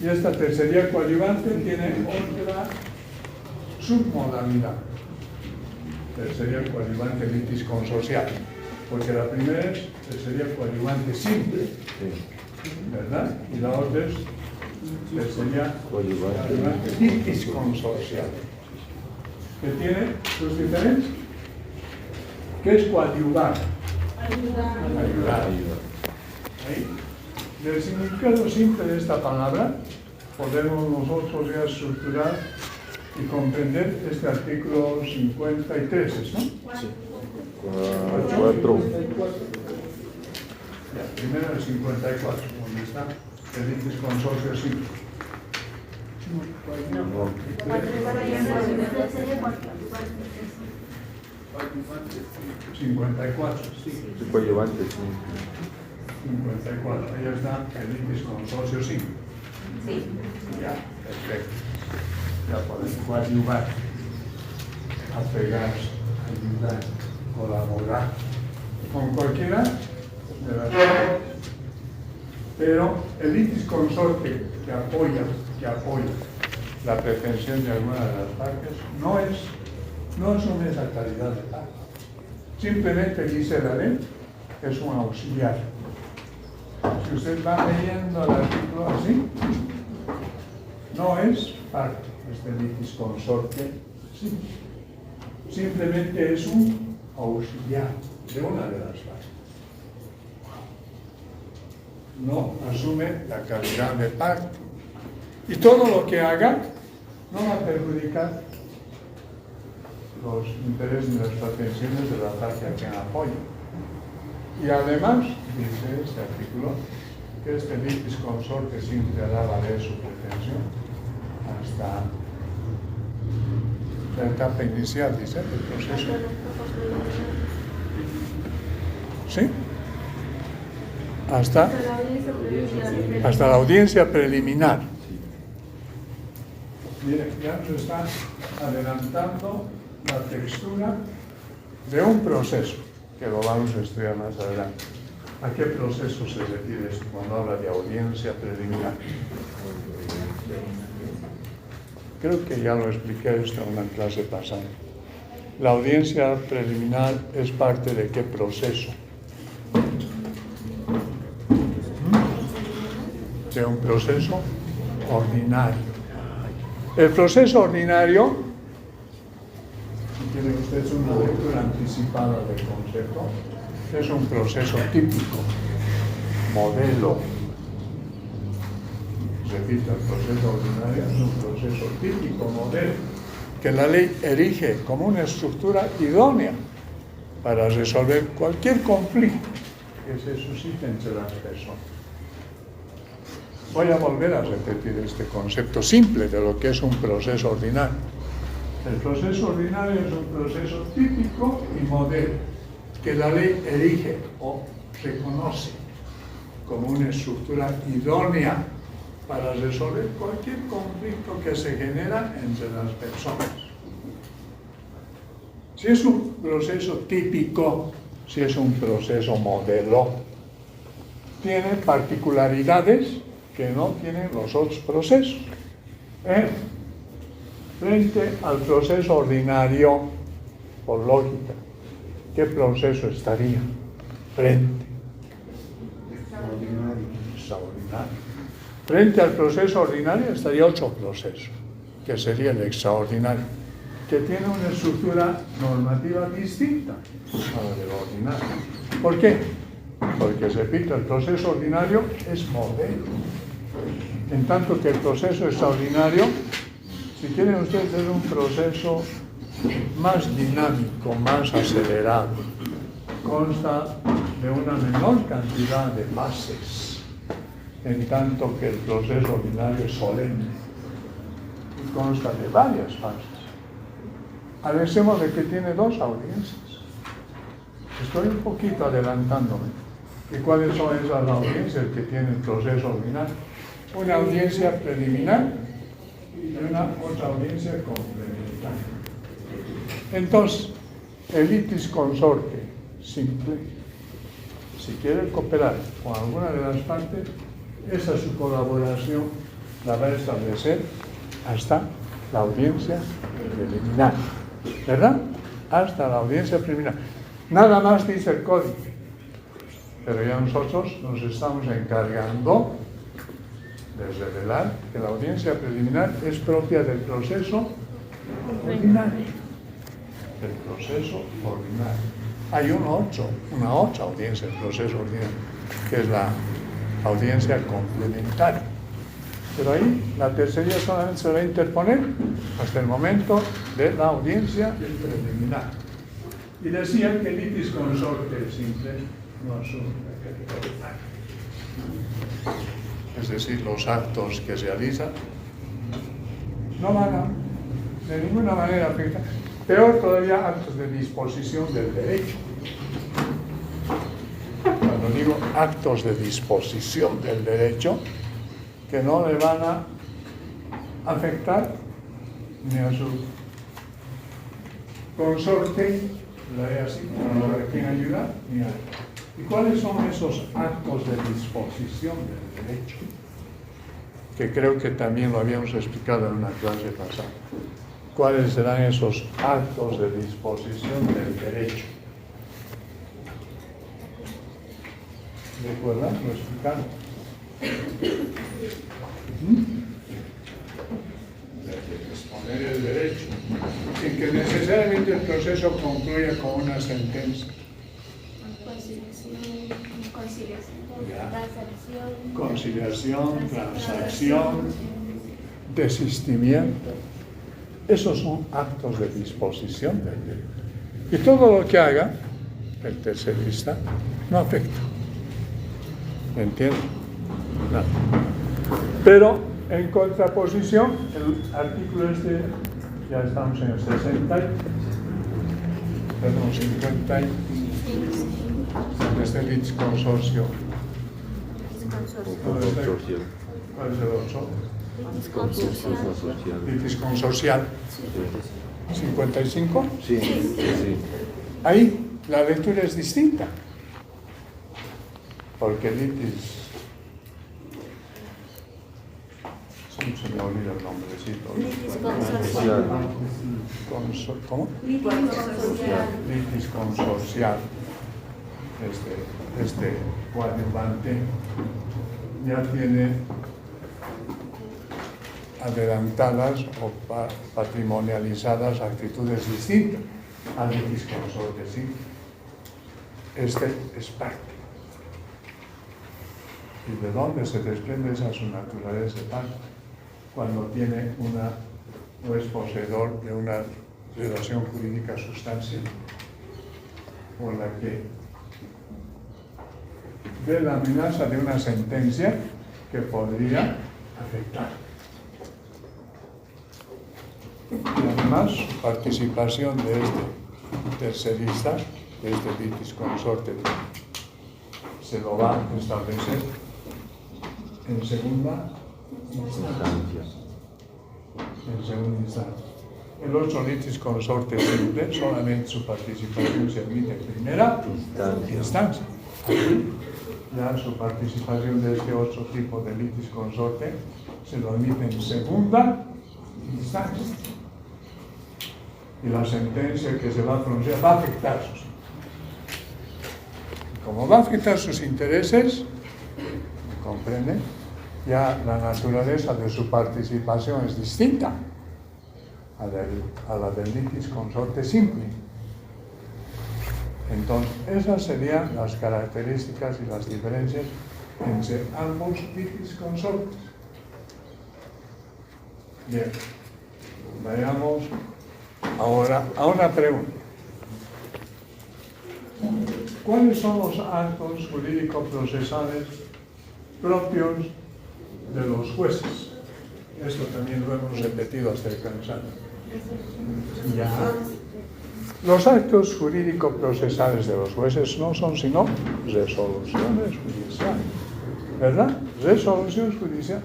Y esta tercería coadyuvante tiene otra submodalidad. Tercería coadyuvante litis consorcial, porque la primera es tercería coadyuvante simple, ¿verdad? Y la otra es tercería coadyuvante litis consorcial, que tiene sus diferencias. ¿Qué es coadyuvar? Ayudar. ¿Sí? Del significado simple de esta palabra podemos nosotros ya estructurar y comprender este artículo 53, ¿no? Sí. 4. Ya, primero el 54, donde está el litis consorcio simple. 54, sí. Coadyuvante, sí. 54, ahí está el litis consorcio simple. Sí. Ya, perfecto. Ya podemos coadyuvar, apegarse, ayudar, colaborar con cualquiera de las dos. Pero el litis consorte que apoya la pretensión de alguna de las partes no asume esa calidad de parte. Simplemente dice la ley, es un auxiliar. Si usted va leyendo el artículo así, no es parte este litis consorte, sí. Simplemente es un auxiliar de una de las partes. No asume la calidad de parte. Y todo lo que haga no va a perjudicar los intereses y las pretensiones de la parte a quien apoya. Y además, dice este artículo, que este litis consorte siempre hará valer su pretensión hasta la etapa inicial, dice, del proceso. ¿Sí? Hasta la audiencia preliminar. Mire, ya nos está adelantando la textura de un proceso, que lo vamos a estudiar más adelante. ¿A qué proceso se refiere esto cuando habla de audiencia preliminar? Creo que ya lo expliqué esto en una clase pasada. La audiencia preliminar es parte de qué proceso? De un proceso ordinario. El proceso ordinario, si tiene usted una lectura anticipada del concepto, es un proceso típico, modelo. Repito, el proceso ordinario es un proceso típico, modelo, que la ley erige como una estructura idónea para resolver cualquier conflicto que se suscite entre las personas. Voy a volver a repetir este concepto simple de lo que es un proceso ordinario. El proceso ordinario es un proceso típico y modelo que la ley erige o reconoce como una estructura idónea para resolver cualquier conflicto que se genera entre las personas. Si es un proceso típico, si es un proceso modelo, tiene particularidades que no tienen los otros procesos. Frente al proceso ordinario, por lógica, ¿qué proceso estaría frente? extraordinario. Frente al proceso ordinario estaría otro proceso, que sería el extraordinario, que tiene una estructura normativa distinta a la del ordinario. ¿Por qué? Porque, repito, el proceso ordinario es modelo, en tanto que el proceso extraordinario, si quieren ustedes, es un proceso más dinámico, más acelerado, consta de una menor cantidad de fases, en tanto que el proceso ordinario es solemne y consta de varias fases. Al extremo de que tiene 2 audiencias. Estoy un poquito adelantándome. ¿Y cuáles son esas audiencias que tiene el proceso ordinario? Una audiencia preliminar y otra audiencia complementaria. Entonces, el litis consorte simple, si quiere cooperar con alguna de las partes, esa su colaboración la va a establecer hasta la audiencia preliminar, ¿verdad? Hasta la audiencia preliminar. Nada más dice el código, pero ya nosotros nos estamos encargando de revelar que la audiencia preliminar es propia del proceso ordinario. Del proceso ordinario. Hay una otra audiencia del proceso ordinario, que es la audiencia complementaria. Pero ahí la tercería solamente se va a interponer hasta el momento de la audiencia preliminar. Y decía que el litis consorte simple no asume la. Es decir, los actos que realizan no van a de ninguna manera afectar. Peor todavía, actos de disposición del derecho. Cuando digo actos de disposición del derecho, que no le van a afectar ni a su consorte, la he así, no le quieren ayudar, ni a él. ¿Y cuáles son esos actos de disposición del derecho? Que creo que también lo habíamos explicado en una clase pasada. ¿Cuáles serán esos actos de disposición del derecho? ¿Recuerdan? Lo explicaron. De disponer el derecho, sin que necesariamente el proceso concluya con una sentencia. Conciliación, transacción, desistimiento. Esos son actos de disposición del derecho. Y todo lo que haga el tercerista no afecta. ¿Me entienden? No. Pero en contraposición, el artículo ya estamos en el 60, perdón, 50, este es litis consorcio. ¿Cuál es el otro? Litis consorcial. 55. Sí, sí. Ahí la lectura es distinta. Porque litis. Se me olvida el nombrecito. ¿Cómo? Litis consorcial. Este coadyuvante ya tiene adelantadas o patrimonializadas actitudes distintas al litis consorte, ¿sí? Este es parte. ¿Y de dónde se desprende esa su naturaleza de parte? Cuando tiene o es poseedor de una relación jurídica sustancial por la que ve la amenaza de una sentencia que podría afectar. Y además, su participación de este tercerista, de este litis consorte, se lo va a establecer en segunda instancia. En segunda instancia. El otro litis consorte simple, solamente su participación se admite en primera instancia. Aquí, ya su participación de este otro tipo de litis consorte se lo admite en segunda instancia. Y la sentencia que se va a pronunciar va a afectar sus intereses. Como va a afectar sus intereses, ¿comprende? Ya la naturaleza de su participación es distinta a la del litis consorte simple. Entonces, esas serían las características y las diferencias entre ambos litis consortes. Bien, vayamos ahora a una pregunta. ¿Cuáles son los actos jurídico-procesales propios de los jueces? Esto también lo hemos repetido hasta el cansancio. Ya. Los actos jurídico-procesales de los jueces no son sino resoluciones judiciales, ¿verdad? Resoluciones judiciales.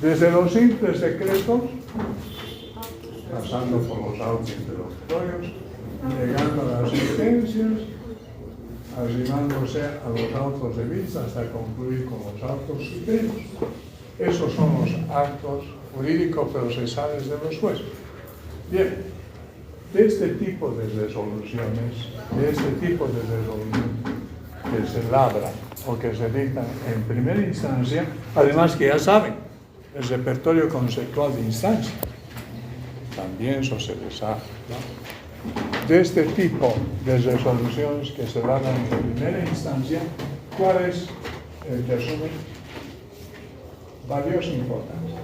Desde los simples decretos, pasando por los autos interlocutorios, llegando a las sentencias, arrimándose a los autos de vista hasta concluir con los autos supremos. Esos son los actos jurídico-procesales de los jueces. Bien, de este tipo de resoluciones, que se labran o que se dictan en primera instancia, además que ya saben, el repertorio conceptual de instancia, también eso se les ha, ¿no? De este tipo de resoluciones que se labran en primera instancia, ¿cuál es el que asume valiosa importancia?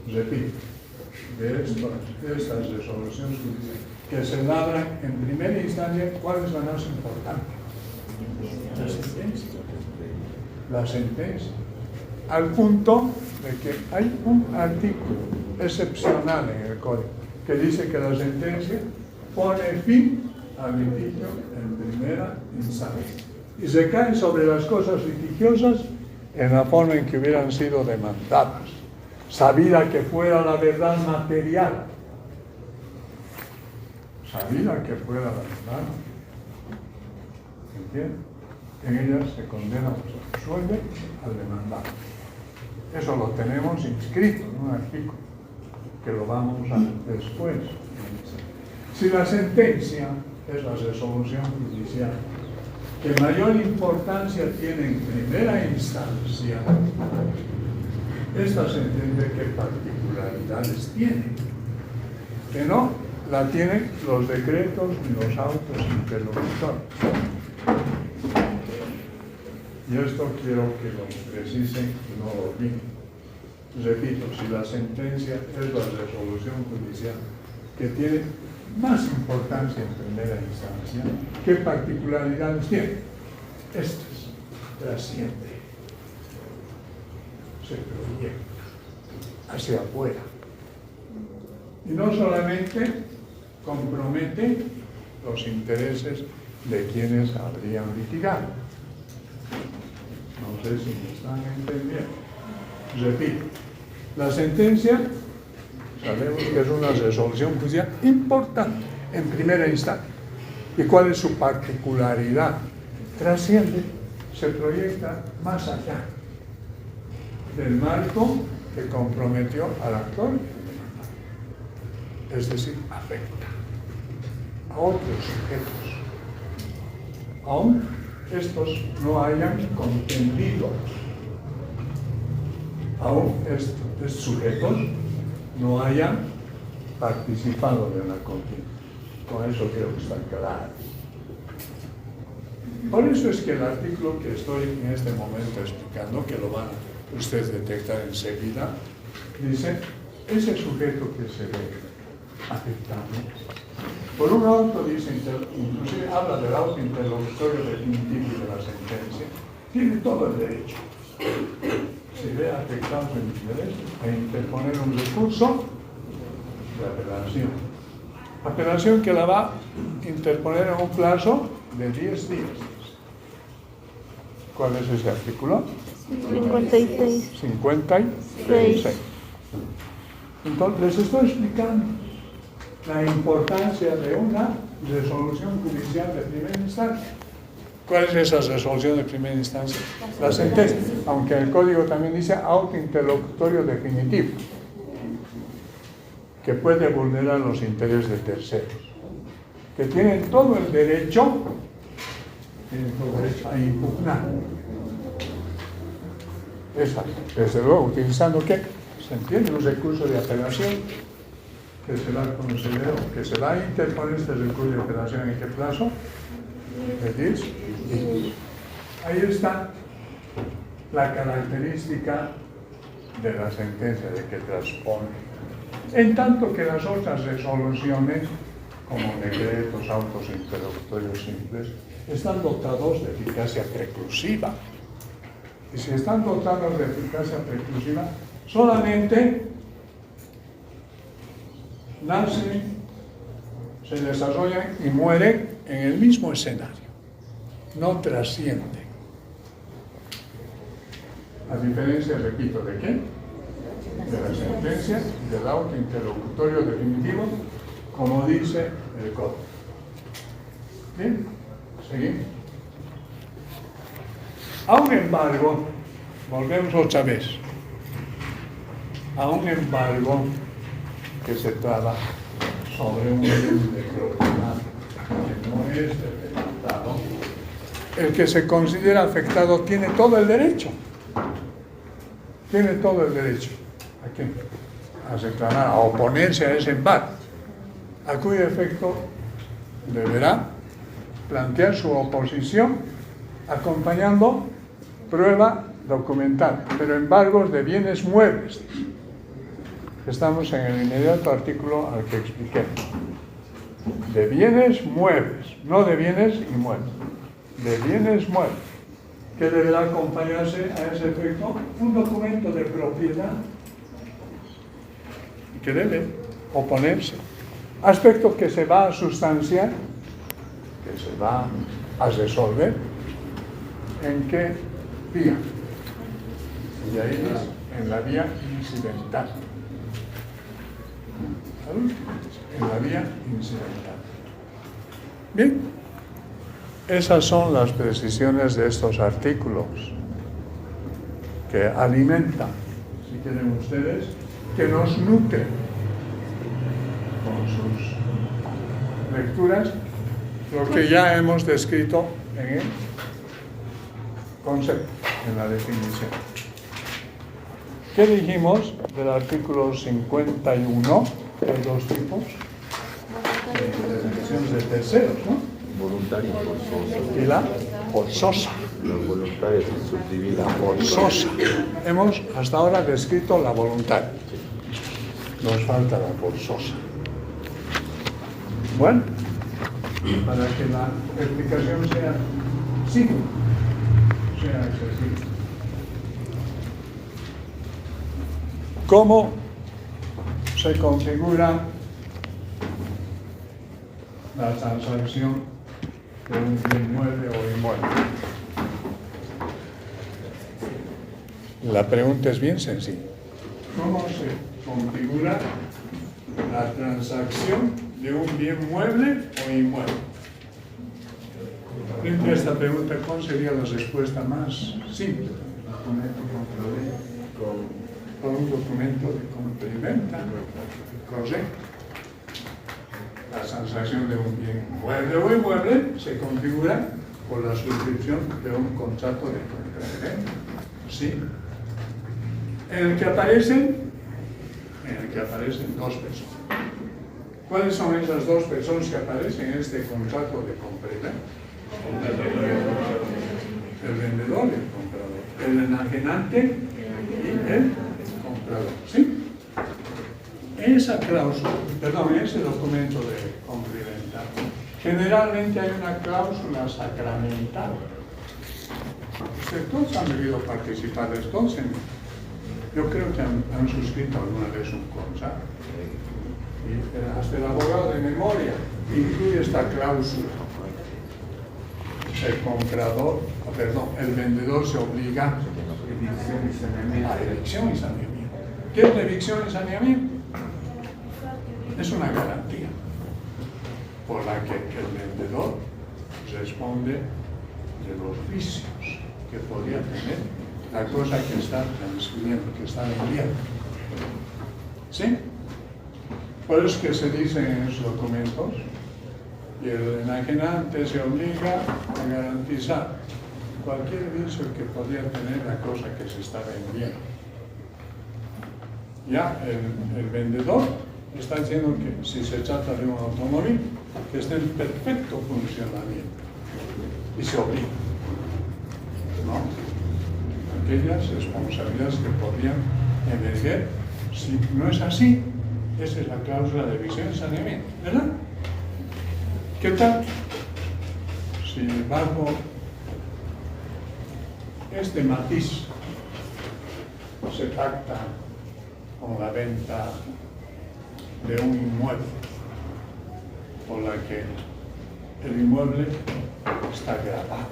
Repito, de estas resoluciones que se labran en primera instancia, ¿cuál es la más importante? La sentencia. La sentencia. Al punto de que hay un artículo excepcional en el Código que dice que la sentencia pone fin al litigio en primera instancia y se cae sobre las cosas litigiosas en la forma en que hubieran sido demandadas, sabida que fuera la verdad material, sabida que fuera la verdad, ¿entiendes? En ellas se condena o se absuelve al demandado. Eso lo tenemos inscrito en un artículo que lo vamos a ver después. Si la sentencia es la resolución judicial que mayor importancia tiene en primera instancia, esta sentencia, ¿qué particularidades tiene? Que no la tienen los decretos ni los autos interlocutorios. Y esto quiero que lo precisen y no lo olviden. Repito, si la sentencia es la resolución judicial que tiene más importancia en primera instancia, ¿qué particularidades tiene? Estas trasciende, se proyecta hacia afuera. Y no solamente compromete los intereses de quienes habrían litigado. No sé si me están entendiendo. Repito, la sentencia, sabemos que es una resolución judicial importante en primera instancia. ¿Y cuál es su particularidad? Trasciende, se proyecta más allá del marco que comprometió al actor, es decir, afecta a otros sujetos, aun estos no hayan contendido, aun estos sujetos no hayan participado de la contienda. Con eso creo que está claro. Por eso es que el artículo que estoy en este momento explicando, que lo van a ustedes detectar enseguida, dice, ese sujeto que se ve afectado, por un auto, dice, inclusive habla del auto interlocutorio definitivo de la sentencia, tiene todo el derecho, si ve afectado su interés, a interponer un recurso de apelación que la va a interponer en un plazo de 10 días. ¿Cuál es ese artículo? 56. 56. Entonces, les estoy explicando la importancia de una resolución judicial de primera instancia. ¿Cuál es esa resolución de primera instancia? La sentencia, aunque el código también dice auto interlocutorio definitivo, que puede vulnerar los intereses de terceros, que tienen todo el derecho a impugnar Esa, desde luego, utilizando ¿qué? Se entiende un recurso de apelación que se va a conceder, que se va a interponer este recurso de apelación en qué plazo, de 10 días. Ahí está la característica de la sentencia de que transpone. En tanto que las otras resoluciones, como decretos, autos interlocutorios simples, están dotados de eficacia preclusiva. Y si están dotados de eficacia preclusiva, solamente nacen, se desarrollan y mueren en el mismo escenario. No trascienden. A diferencia, repito, ¿de qué? De la sentencia y del auto interlocutorio definitivo, como dice el Código. ¿Bien? ¿Seguimos? Aun embargo, volvemos otra vez. Aun embargo, que se trata sobre un bien de propiedad que no es demandado, el que se considera afectado tiene todo el derecho. Tiene todo el derecho. ¿A qué? A reclamar, a oponerse a ese embargo, a cuyo efecto deberá plantear su oposición acompañando prueba documental, pero embargos de bienes muebles. Estamos en el inmediato artículo al que expliqué. De bienes muebles, no de bienes inmuebles, de bienes muebles, que deberá acompañarse a ese efecto un documento de propiedad que debe oponerse. Aspecto que se va a sustanciar, que se va a resolver, ¿en qué vía? Y ahí es en la vía incidental. En la vía incidental. Bien, esas son las precisiones de estos artículos que alimentan, si quieren ustedes, que nos nutren con sus lecturas lo que ya hemos descrito en el concepto, en la definición. ¿Qué dijimos del artículo 51? Hay dos tipos de definiciones de terceros, ¿no? Voluntaria y forzosa. Y la forzosa. La voluntaria se subdivide en Forzosa. Hemos hasta ahora descrito la voluntaria. Nos falta la forzosa. Bueno, para que la explicación sea simple, sea accesible. ¿Cómo se configura la transacción de un bien mueble o inmueble? La pregunta es bien sencilla. ¿Cómo se configura la transacción de un bien mueble o inmueble? Frente a esta pregunta, ¿cuál sería la respuesta más simple? Con un documento de compra-venta, correcto. La transacción de un bien mueble o inmueble se configura por la suscripción de un contrato de compra-venta. ¿Sí? En el que aparecen dos personas. ¿Cuáles son esas dos personas que aparecen en este contrato de compra-venta? El vendedor y el comprador. El enajenante y el comprador. ¿Sí? Esa cláusula, ese documento de compra y venta, generalmente hay una cláusula sacramental. Ustedes todos han debido participar de esto. Yo creo que han suscrito alguna vez un contrato. Y hasta el abogado de memoria incluye esta cláusula. El vendedor se obliga a evicción y saneamiento. ¿Qué es la evicción y saneamiento? Es una garantía por la que el vendedor responde de los vicios que podría tener la cosa que está transfiriendo, que está vendiendo. ¿Sí? Por eso es que se dice en esos documentos, y el enajenante se obliga a garantizar cualquier vicio que podía tener la cosa que se está vendiendo. Ya el vendedor está diciendo que si se trata de un automóvil, que esté en perfecto funcionamiento y se obliga, ¿no? Aquellas responsabilidades que podrían emerger. Si no es así, esa es la cláusula de visión y saneamiento, ¿verdad? ¿Qué tal si bajo este matiz se pacta con la venta de un inmueble por la que el inmueble está grabado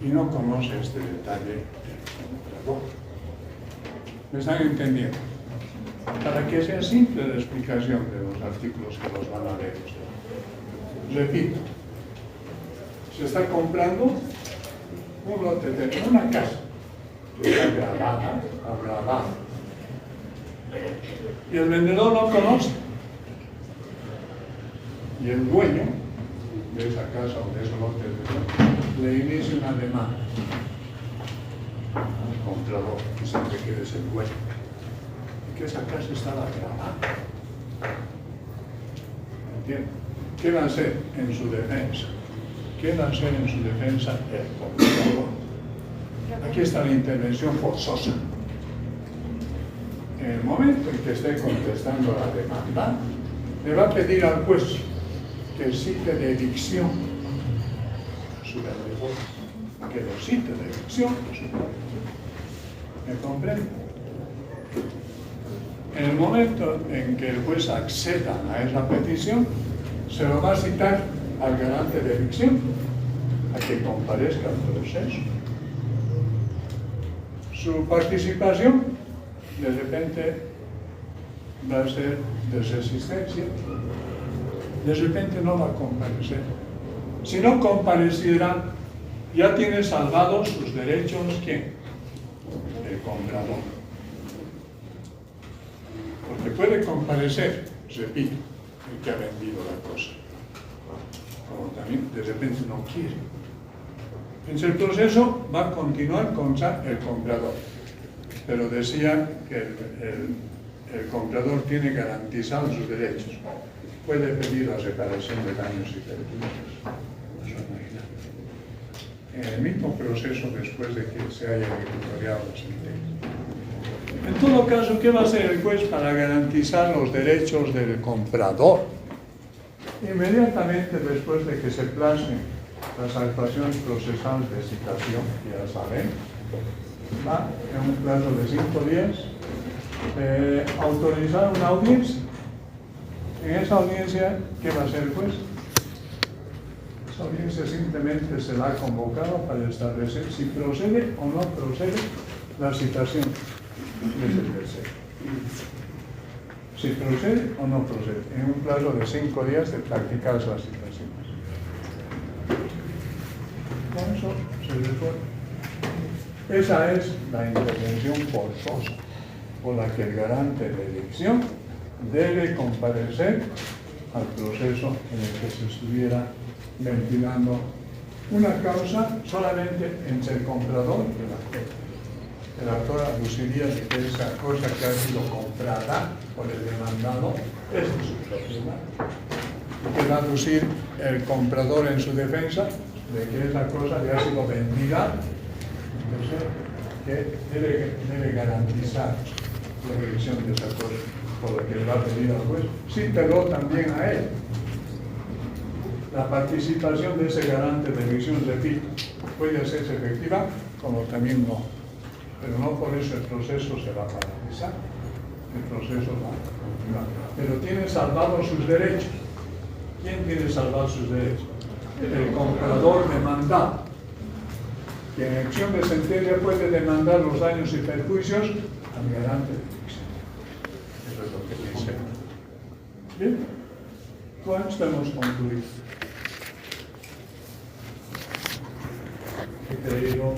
y no conoce este detalle el comprador? ¿Me están entendiendo? Para que sea simple la explicación de los artículos que los van a leer ustedes. Repito, se está comprando un lote de una casa que está grabada, y el vendedor no conoce, y el dueño de esa casa o de ese lote le inicia una demanda al comprador, que siempre quiere ser dueño, y que esa casa estaba grabada. ¿Entienden? ¿Qué va a hacer en su defensa? ¿Qué va a hacer en su defensa el comprador? Aquí está la intervención forzosa. En el momento en que esté contestando la demanda, le va a pedir al juez que cite de evicción a su vendedor, que lo cite de evicción a su vendedor. ¿Me comprende? En el momento en que el juez acceda a esa petición, se lo va a citar al garante de evicción a que comparezca al proceso. Su participación de repente va a ser de resistencia, de repente no va a comparecer. Si no compareciera, ya tiene salvados sus derechos, ¿quién? El comprador. Porque puede comparecer, repito, el que ha vendido la cosa, como también de repente no quiere. Entonces el proceso va a continuar contra el comprador, pero decía que el comprador tiene garantizados sus derechos. Puede pedir la reparación de daños y perjuicios. Eso imagina. En el mismo proceso después de que se haya ejecutoriado la sentencia. En todo caso, ¿qué va a hacer el juez para garantizar los derechos del comprador? Inmediatamente después de que se placen las actuaciones procesales de citación, que ya saben, va en un plazo de 5 días autorizar una audiencia. En esa audiencia, ¿qué va a hacer el juez? Esa audiencia simplemente se la ha convocado para establecer si procede o no procede la citación de ese tercero. Si procede o no procede, en un plazo de 5 días de practicarse las citaciones. Con eso se resuelve. Esa es la intervención forzosa por la que el garante de elección debe comparecer al proceso en el que se estuviera ventilando una causa solamente entre el comprador y el actor. El actor aduciría de que esa cosa que ha sido comprada por el demandado es de su propiedad. Y que va a aducir el comprador en su defensa de que esa cosa le ha sido vendida, entonces que debe garantizar la revisión de esa cosa, por lo que le va a pedir al juez. Cítelo también a él. La participación de ese garante de revisión, repito, puede hacerse efectiva como también no. Pero no por eso el proceso se va a paralizar. El proceso va a continuar. Pero tiene salvados sus derechos. ¿Quién tiene salvados sus derechos? El comprador demandado, que en acción de sentencia puede demandar los daños y perjuicios al garante de elección. Eso es lo que dice. Bien, con esto hemos concluido. He creído